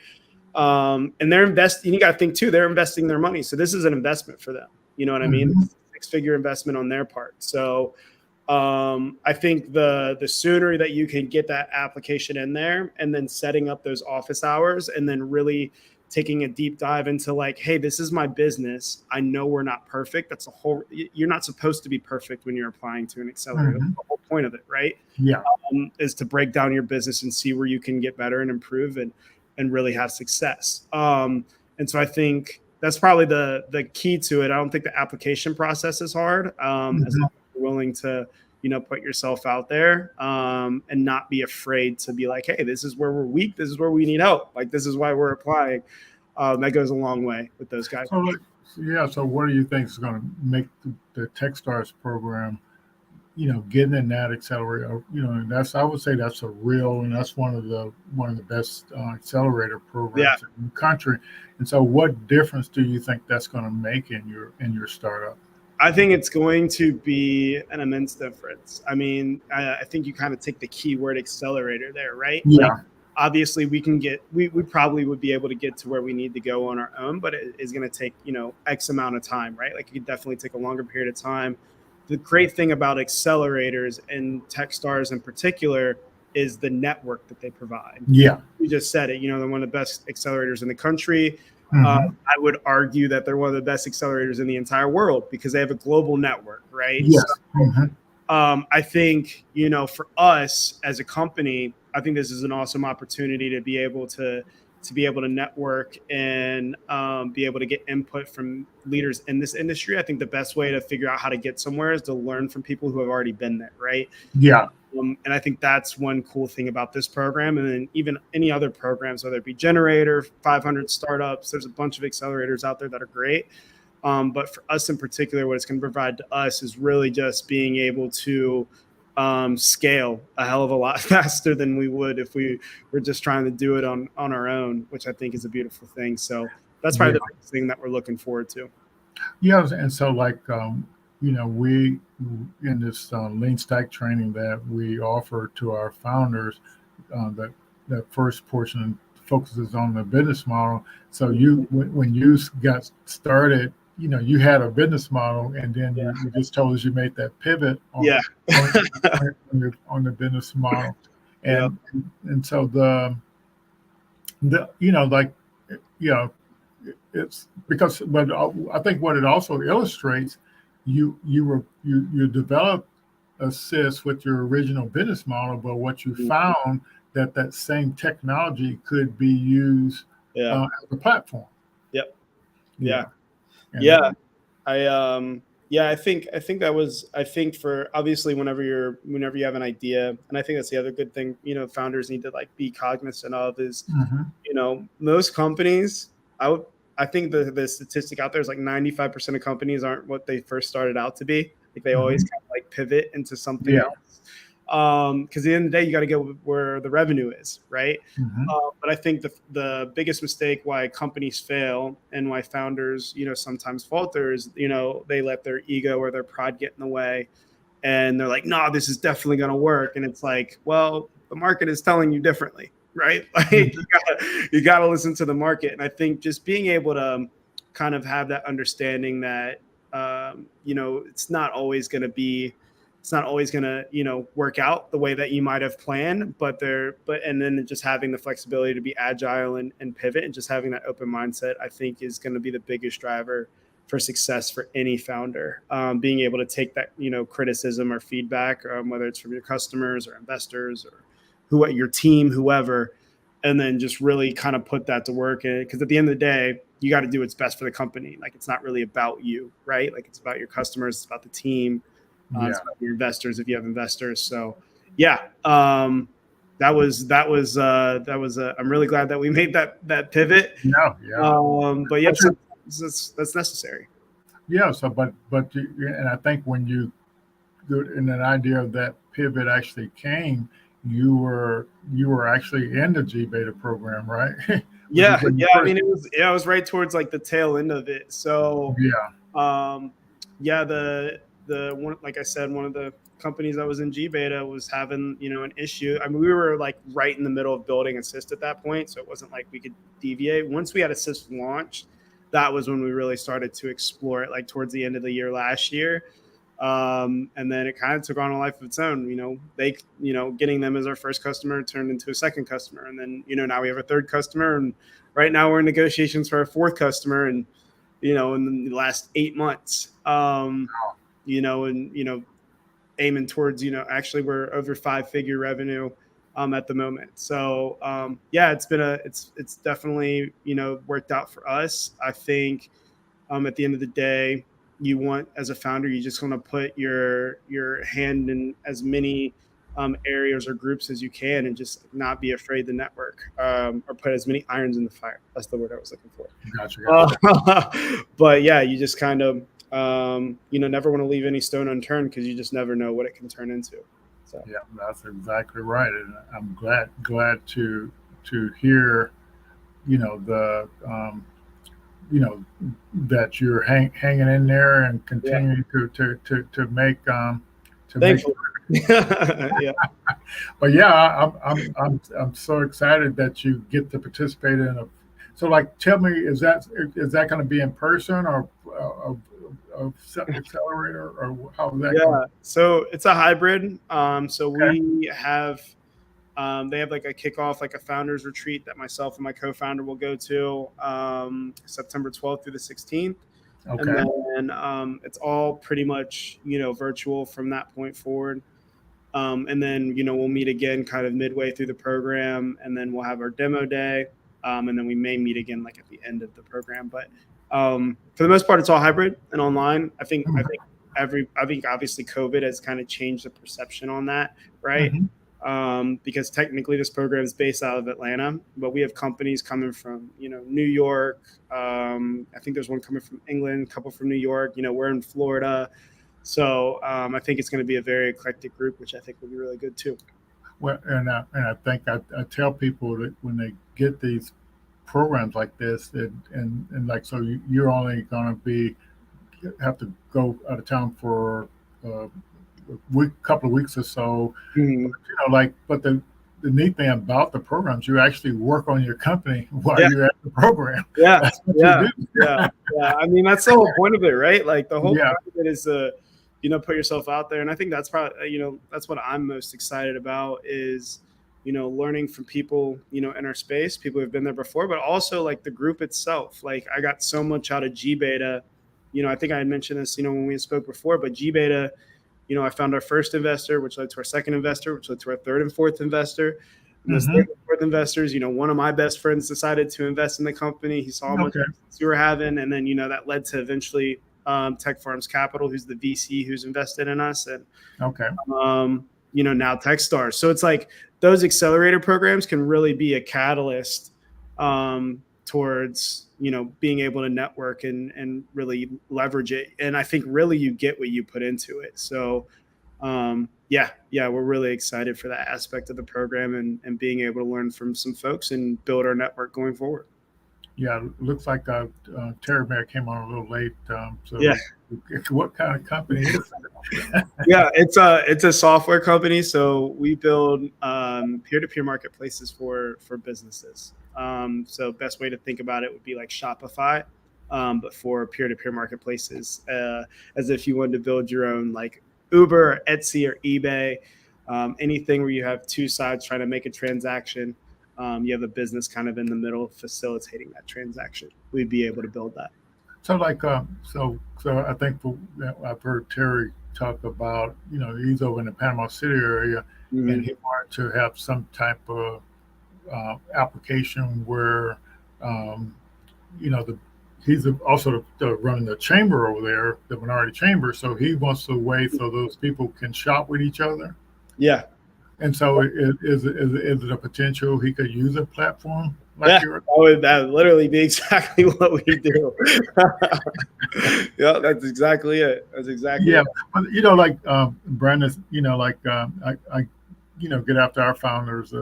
and they're investing. You got to think too, they're investing their money, so this is an investment for them. You know what I mean? It's a 6-figure investment on their part. So I think the sooner that you can get that application in there, and then setting up those office hours, and then really taking a deep dive into like, hey, this is my business. I know we're not perfect. You're not supposed to be perfect when you're applying to an accelerator. That's the whole point of it, right? Yeah. Is to break down your business and see where you can get better and improve and really have success. And so I think that's probably the key to it. I don't think the application process is hard, as long as you're willing to put yourself out there, and not be afraid to be like, hey, this is where we're weak. This is where we need help. Like, this is why we're applying. That goes a long way with those guys. So what do you think is going to make the Techstars program, getting in that accelerator? I would say that's and that's one of the best accelerator programs in the country. And so what difference do you think that's going to make in your startup? I think it's going to be an immense difference. I mean, I think you kind of take the keyword accelerator there, right? Yeah. Like, obviously we probably would be able to get to where we need to go on our own, but it is going to take, X amount of time, right? Like, it could definitely take a longer period of time. The great thing about accelerators and Techstars in particular is the network that they provide. Yeah. You just said it, they're one of the best accelerators in the country. Mm-hmm. I would argue that they're one of the best accelerators in the entire world because they have a global network, right? Yes. So, Mm-hmm. I think, for us as a company, I think this is an awesome opportunity to be able to network and be able to get input from leaders in this industry. I think the best way to figure out how to get somewhere is to learn from people who have already been there, right? Yeah. And I think that's one cool thing about this program. And then even any other programs, whether it be Generator, 500 startups, there's a bunch of accelerators out there that are great. But for us in particular, what it's going to provide to us is really just being able to scale a hell of a lot faster than we would if we were just trying to do it on our own, which I think is a beautiful thing. So that's probably the biggest thing that we're looking forward to. Yeah. And so like, we in this lean stack training that we offer to our founders, that first portion focuses on the business model. So when you got started, you had a business model, and then you just told us you made that pivot on the business model, and so it's because, but I think what it also illustrates, you developed assist with your original business model, but what you found that same technology could be used as a platform. Yep. Yeah. I think that was, I think for obviously whenever you have an idea, and I think that's the other good thing, founders need to like be cognizant of is, most companies, I think the statistic out there is like 95% of companies aren't what they first started out to be. Like they always kind of like pivot into something else. Because at the end of the day, you got to go where the revenue is, right? But I think the biggest mistake why companies fail and why founders, sometimes falter is, they let their ego or their pride get in the way, and they're like, "No, this is definitely going to work," and it's like, well, the market is telling you differently, right? Like you gotta listen to the market, and I think just being able to kind of have that understanding that it's not always going to work out the way that you might have planned, and then just having the flexibility to be agile and pivot and just having that open mindset, I think is going to be the biggest driver for success for any founder. Being able to take that, criticism or feedback, whether it's from your customers or investors or your team, whoever, and then just really kind of put that to work. Because at the end of the day, you got to do what's best for the company. Like, it's not really about you, right? Like, it's about your customers, it's about the team, it's about your investors if you have investors. So, I'm really glad that we made that pivot. But yeah, that's necessary. Yeah. So, and I think when you and an idea of that pivot actually came, you were actually in the G Beta program, right? Yeah. I mean, I was right towards like the tail end of it. So the one, like I said, one of the companies that was in G Beta was having, an issue. I mean, we were like right in the middle of building Assist at that point, so it wasn't like we could deviate. Once we had Assist launched, that was when we really started to explore it, like towards the end of the year last year. And then it kind of took on a life of its own. Getting them as our first customer turned into a second customer, and then now we have a third customer, and right now we're in negotiations for our fourth customer, and in the last 8 months, aiming towards actually we're over 5-figure revenue at the moment. So it's definitely worked out for us. I think at the end of the day, you want, as a founder, you just want to put your hand in as many areas or groups as you can, and just not be afraid to network, or put as many irons in the fire. That's the word I was looking for. Gotcha. But yeah, you just kind of never want to leave any stone unturned, because you just never know what it can turn into. So yeah, that's exactly right, and I'm glad to hear that you're hanging in there and Yeah. continuing to make. Thankfully. Yeah. But yeah, I'm so excited that you get to participate in a. So, like, tell me, is that going to be in person or accelerator, or how is that going? Yeah. So it's a hybrid. So Okay. we have they have like a kickoff, like a founders retreat that myself and my co-founder will go to September 12th through the 16th. And Okay. then it's all pretty much, virtual from that point forward. And then, we'll meet again kind of midway through the program, and then we'll have our demo day. And then we may meet again like at the end of the program. But for the most part, it's all hybrid and online. I think obviously COVID has kind of changed the perception on that, right? Mhm. Because technically this program is based out of Atlanta, but we have companies coming from, New York. I think there's one coming from England, a couple from New York. We're in Florida. So I think it's going to be a very eclectic group, which I think will be really good too. Well, and I think I tell people that when they get these programs like this, and like, so you're only going to have to go out of town for a couple of weeks or so. Mhm. But the neat thing about the programs, you actually work on your company while Yeah, you're at the program. yeah, That's what you yeah, do. yeah, yeah. I mean, that's the whole point of it, right? Like the whole Yeah. point of it is to, put yourself out there. And I think that's probably, that's what I'm most excited about is, learning from people, in our space, people who've been there before, but also like the group itself. Like I got so much out of G Beta. I think I had mentioned this, when we spoke before, but G Beta, I found our first investor, which led to our second investor, which led to our third and fourth investor. And those third Hmm. and fourth investors, one of my best friends decided to invest in the company. He saw how much Okay. success we were having. And then, that led to eventually Tech Farms Capital, who's the VC who's invested in us. And, Okay. now Techstars. So it's like those accelerator programs can really be a catalyst towards, being able to network and really leverage it. And I think really you get what you put into it. So, yeah, we're really excited for that aspect of the program and being able to learn from some folks and build our network going forward. Yeah. Looks like Terry Bear came on a little late. Yeah. What kind of company is it? Yeah, it's a software company. So we build peer-to-peer marketplaces for businesses. So best way to think about it would be like Shopify, but for peer-to-peer marketplaces, as if you wanted to build your own like Uber, or Etsy, or eBay, anything where you have two sides trying to make a transaction. You have a business kind of in the middle facilitating that transaction. We'd be able to build that. So like so I think I've heard Terry talk about, he's over in the Panama City area, and Mhm. he wanted to have some type of application where um, the he's also running the chamber over there, the minority chamber. So he wants a way so those people can shop with each other. Yeah. And so is it a potential he could use a platform like Yeah, yours? that would literally be exactly what we do. Yeah, that's exactly it. That's exactly Yeah, it. but like Brandon, I get after our founders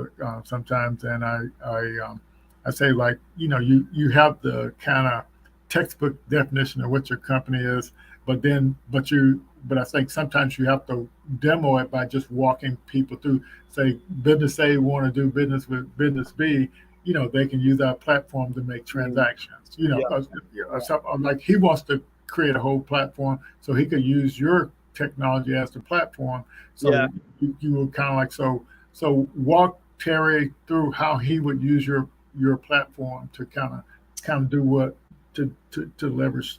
sometimes, and I say, like, you have the kind of textbook definition of what your company is, but I think sometimes you have to demo it by just walking people through. Say business A want to do business with business B, they can use our platform to make Mhm. transactions. Yeah, Like he wants to create a whole platform so he could use your technology as the platform. yeah, So you were kind of like, so walk Terry through how he would use your platform to kind of do what to leverage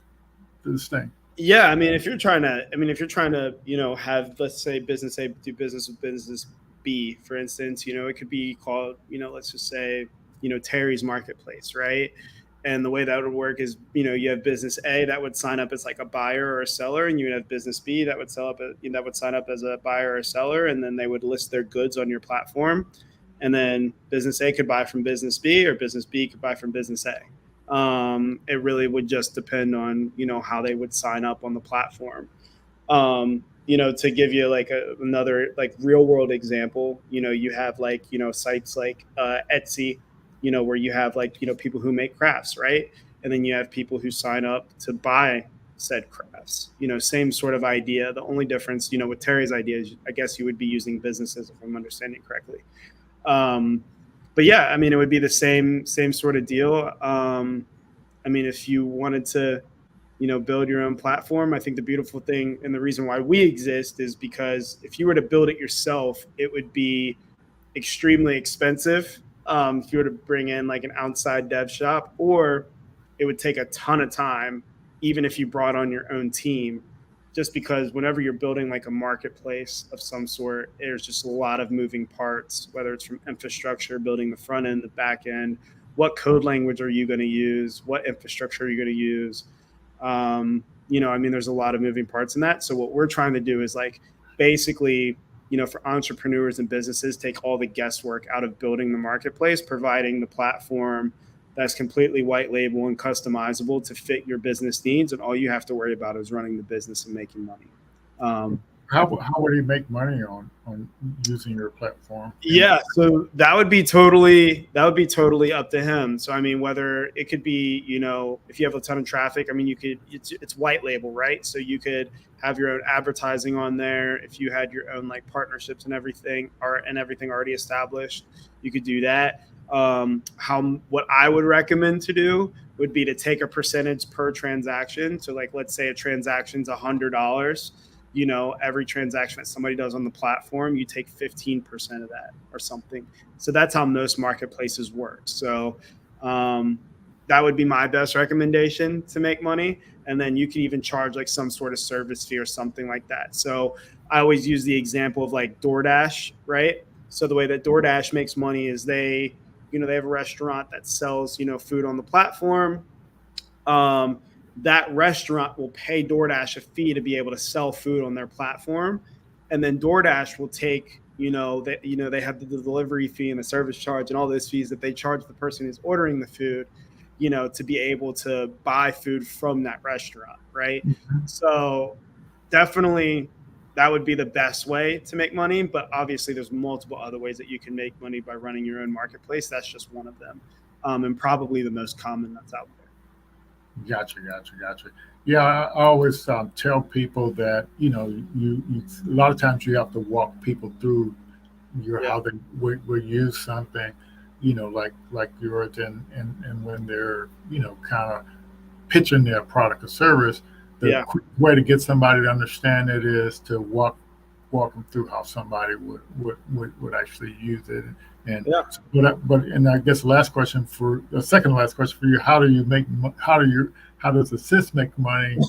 this thing. yeah. If you're trying to, have, let's say, business A do business with business B, for instance, it could be called, let's just say, Terry's Marketplace, right? And the way that would work is, you have business A that would sign up as like a buyer or a seller, and you would have business B that would sign up as a buyer or a seller, and then they would list their goods on your platform, and then business A could buy from business B, or business B could buy from business A. It really would just depend on how they would sign up on the platform. To give you like another like real world example, you have like sites like Etsy, where you have like people who make crafts, right? and then you have people who sign up to buy said crafts. Same sort of idea. The only difference, with Terry's idea is, I guess you would be using businesses, if I'm understanding correctly. But yeah, I mean, it would be the same sort of deal. I mean, if you wanted to, build your own platform, I think the beautiful thing and the reason why we exist is because if you were to build it yourself, it would be extremely expensive. If you were to bring in like an outside dev shop, or it would take a ton of time, even if you brought on your own team, just because whenever you're building like a marketplace of some sort, there's just a lot of moving parts, whether it's from infrastructure, building the front end, the back end, what code language are you going to use? What infrastructure are you going to use? I mean, there's a lot of moving parts in that. So what we're trying to do is like basically, for entrepreneurs and businesses, take all the guesswork out of building the marketplace, providing the platform that's completely white label and customizable to fit your business needs. And all you have to worry about is running the business and making money. How would he make money on using your platform? Yeah, so that would be totally up to him. So I mean, whether it could be, if you have a ton of traffic, I mean, it's white label, right? So you could have your own advertising on there. If you had your own like partnerships and everything already established, you could do that. What I would recommend to do would be to take a percentage per transaction. So like, let's say a transaction's $100. Every transaction that somebody does on the platform, you take 15% of that or something. So that's how most marketplaces work. So that would be my best recommendation to make money. And then you can even charge like some sort of service fee or something like that. So I always use the example of like DoorDash, right? So the way that DoorDash makes money is they have a restaurant that sells, food on the platform. That restaurant will pay DoorDash a fee to be able to sell food on their platform. And then DoorDash will take, they have the delivery fee and the service charge and all those fees that they charge the person who's ordering the food, to be able to buy food from that restaurant. Right. Mm-hmm. So definitely that would be the best way to make money. But obviously there's multiple other ways that you can make money by running your own marketplace. That's just one of them. And probably the most common that's out there. Gotcha. Yeah, I always tell people that you a lot of times you have to walk people through how they will use something, like yours, and when they're kind of pitching their product or service, the quick way to get somebody to understand it is to walk them through how somebody would actually use it. And and I guess the second last question for you, how does Assist make money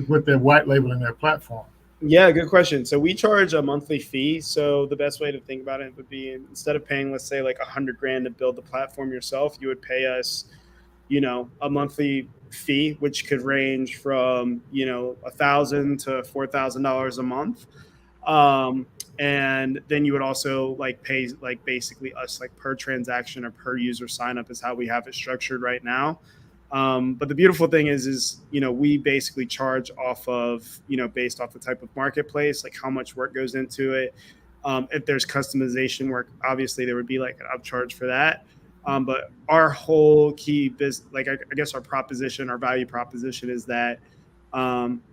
with their white labeling their platform? Yeah, good question. So we charge a monthly fee. So the best way to think about it would be, instead of paying, let's say like $100,000 to build the platform yourself, you would pay us, a monthly fee, which could range from, $1,000 to $4,000 a month. And then you would also like pay like basically us like per transaction or per user sign up is how we have it structured right now. But the beautiful thing is, we basically charge off of, based off the type of marketplace, like how much work goes into it. If there's customization work, obviously there would be like an upcharge for that. But our whole key business, like I guess our value proposition is that,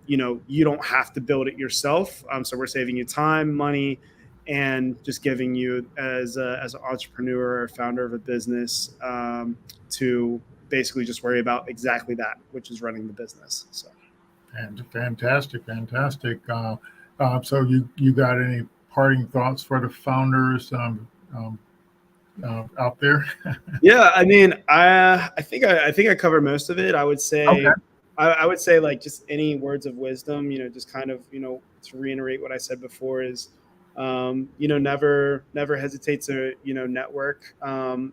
you don't have to build it yourself. So we're saving you time, money, and just giving you as an entrepreneur or founder of a business to basically just worry about exactly that, which is running the business. So, and fantastic. So you got any parting thoughts for the founders out there? Yeah, I mean, I think I covered most of it. I would say. Okay. I would say like just any words of wisdom, just kind of, to reiterate what I said before is, never hesitate to, network.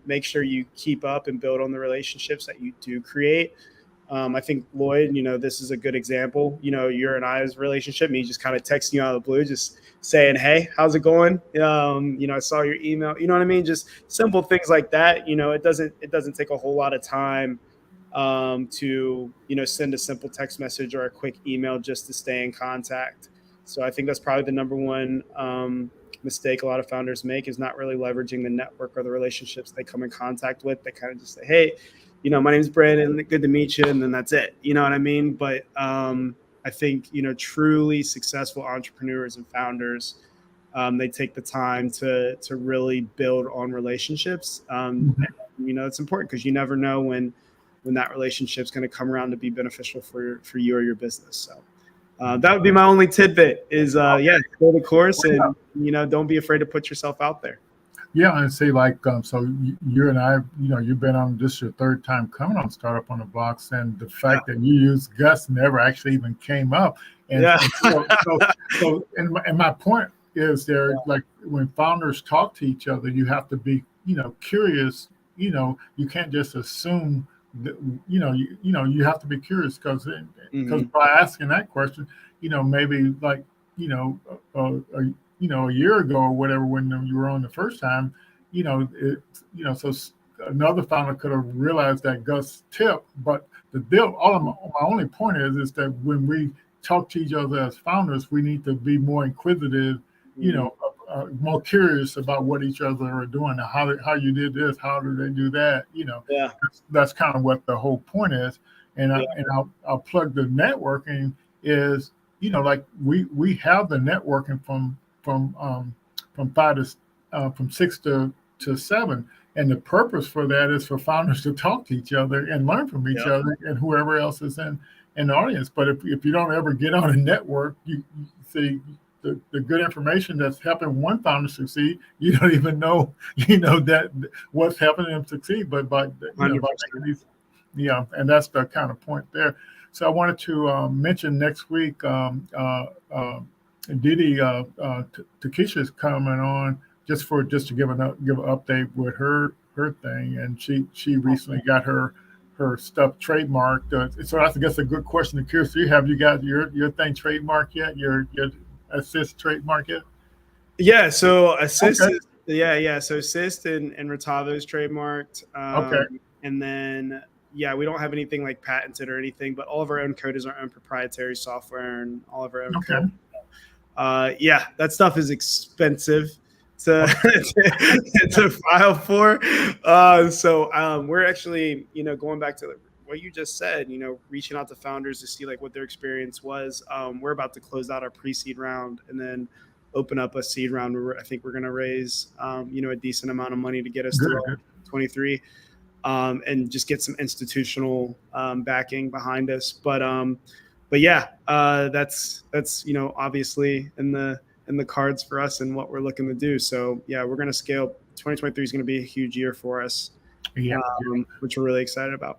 Make sure you keep up and build on the relationships that you do create. I think Lloyd, this is a good example, your and I's relationship, me just kind of texting you out of the blue, just saying, hey, how's it going? I saw your email, you know what I mean? Just simple things like that. It doesn't take a whole lot of time to send a simple text message or a quick email just to stay in contact. So I think that's probably the number one mistake a lot of founders make, is not really leveraging the network or the relationships they come in contact with. They kind of just say, hey, my name's Brandon, good to meet you, and then that's it. You know what I mean? But I think, truly successful entrepreneurs and founders, they take the time to really build on relationships. It's important because you never know when that relationship's going to come around to be beneficial for you or your business. So that would be my only tidbit is, go the course and, don't be afraid to put yourself out there. Yeah, and see, like, so you and I, you've been on this your third time coming on Startup on the Blocks, and the fact that you used Gus never actually even came up. And, and my point is there, like, when founders talk to each other, you have to be, curious. You can't just assume that, you have to be curious because by asking that question, maybe like, a year ago or whatever, when you were on the first time, so another founder could have realized that Gus tip. But the deal, my only point is that when we talk to each other as founders, we need to be more inquisitive, more curious about what each other are doing. How you did this, how do they do that? That's kind of what the whole point is. And I'll plug the networking is, like we have the networking from 6 to 7, and the purpose for that is for founders to talk to each other and learn from each other and whoever else is in the audience. But if you don't ever get on a network, you see the good information that's helping one founder succeed, you don't even know that what's helping them succeed. But by these, and that's the kind of point there. So I wanted to mention next week, Didi Takesha is coming on just to give an update with her thing, and she recently got her stuff trademarked. So that's, I guess, a good question to curious. Have you got your thing trademarked yet? Your Assist trademark yet? Yeah. So Assist. Okay. So Assist and Retavo is trademarked. And then we don't have anything like patented or anything, but all of our own code is our own proprietary software and all of our own code. That stuff is expensive to file for. So we're actually, going back to what you just said, reaching out to founders to see like what their experience was. We're about to close out our pre-seed round and then open up a seed round where I think we're going to raise, a decent amount of money to get us to 23, and just get some institutional backing behind us. But that's obviously in the cards for us and what we're looking to do. So we're going to scale. 2023 is going to be a huge year for us, which we're really excited about.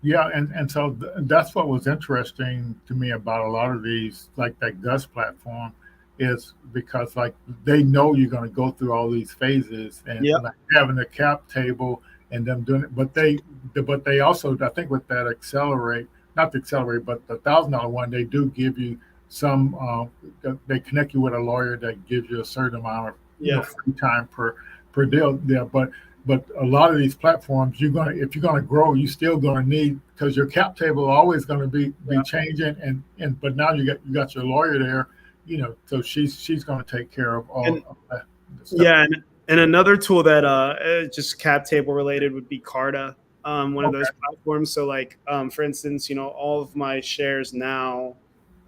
And so that's what was interesting to me about a lot of these, like that Gus platform, is because like they know you're going to go through all these phases and like having a cap table and them doing it, but they also, I think with that not the accelerate, but the $1,000 one, they do give you some. They connect you with a lawyer that gives you a certain amount of free time per deal. Yeah, but a lot of these platforms, if you're gonna grow, you're still gonna need, because your cap table is always going to be changing, but now you got your lawyer there, so she's going to take care of all of that stuff. And another tool that just cap table related would be Carta. One of those platforms. So like, for instance, all of my shares now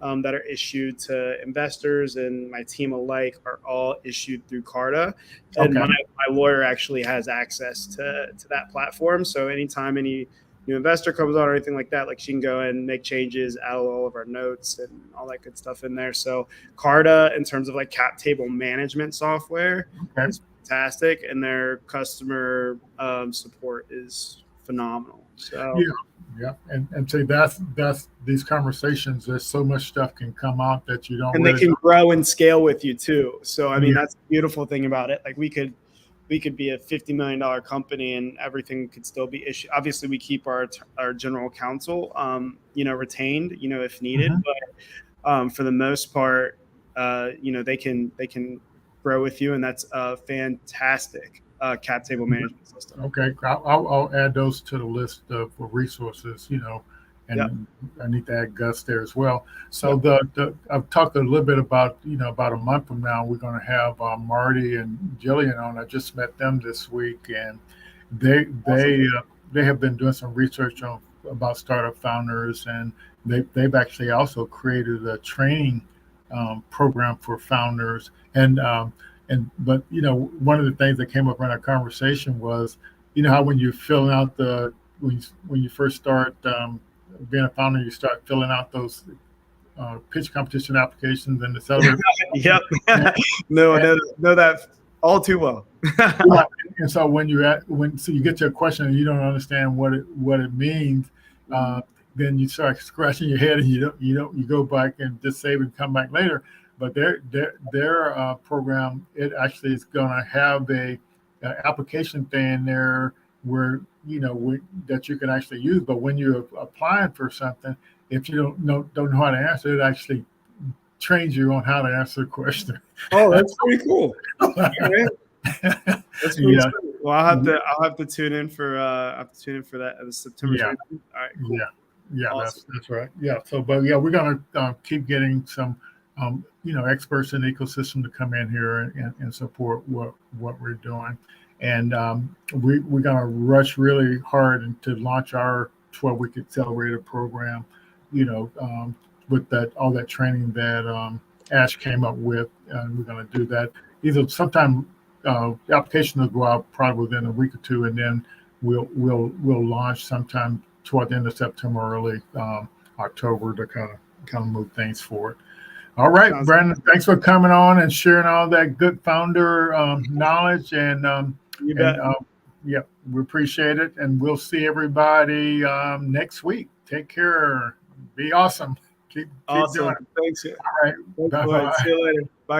that are issued to investors and my team alike are all issued through Carta. And my lawyer actually has access to that platform. So anytime any new investor comes on or anything like that, like she can go and make changes, add all of our notes and all that good stuff in there. So Carta, in terms of like cap table management software, is fantastic. And their customer support is phenomenal. So and say that's these conversations, there's so much stuff can come out that you don't, and they can grow and scale with you too. So I mean, that's the beautiful thing about it. Like we could be a $50 million company and everything could still be issued. Obviously we keep our general counsel retained, if needed, but for the most part, they can grow with you, and that's a fantastic cap table management system. Okay, I'll add those to the list for resources, and I need to add Gus there as well. So I've talked a little bit about, about a month from now, we're going to have Marty and Jillian on. I just met them this week, and they have been doing some research on about startup founders, and they've actually also created a training program for founders. But one of the things that came up in our conversation was, how when you're filling out when you first start being a founder, you start filling out those pitch competition applications and the accelerator. Yep. No, that all too well. Yeah. And so when you get to a question and you don't understand what it means, then you start scratching your head and you go back and just save and come back later. But their program, it actually is going to have a application thing there where that you can actually use. But when you're applying for something, if you don't know how to answer, it actually trains you on how to answer the question. Oh, that's pretty cool. Okay. That's pretty cool. Well, I'll have to tune in for that September 20th. All right, cool. Yeah, Awesome. that's right. Yeah. So, but we're gonna keep getting some experts in the ecosystem to come in here and support what we're doing, and we're gonna rush really hard to launch our 12-week accelerator program. With all that training that Ash came up with, and we're going to do that. Either sometime the application will go out probably within a week or two, and then we'll launch sometime toward the end of September, early October to kind of move things forward. All right, Brandon, thanks for coming on and sharing all that good founder knowledge, and you bet. We appreciate it, and we'll see everybody next week. Take care. Be awesome. Keep awesome. Doing it. Thanks. All right. Bye. See you later.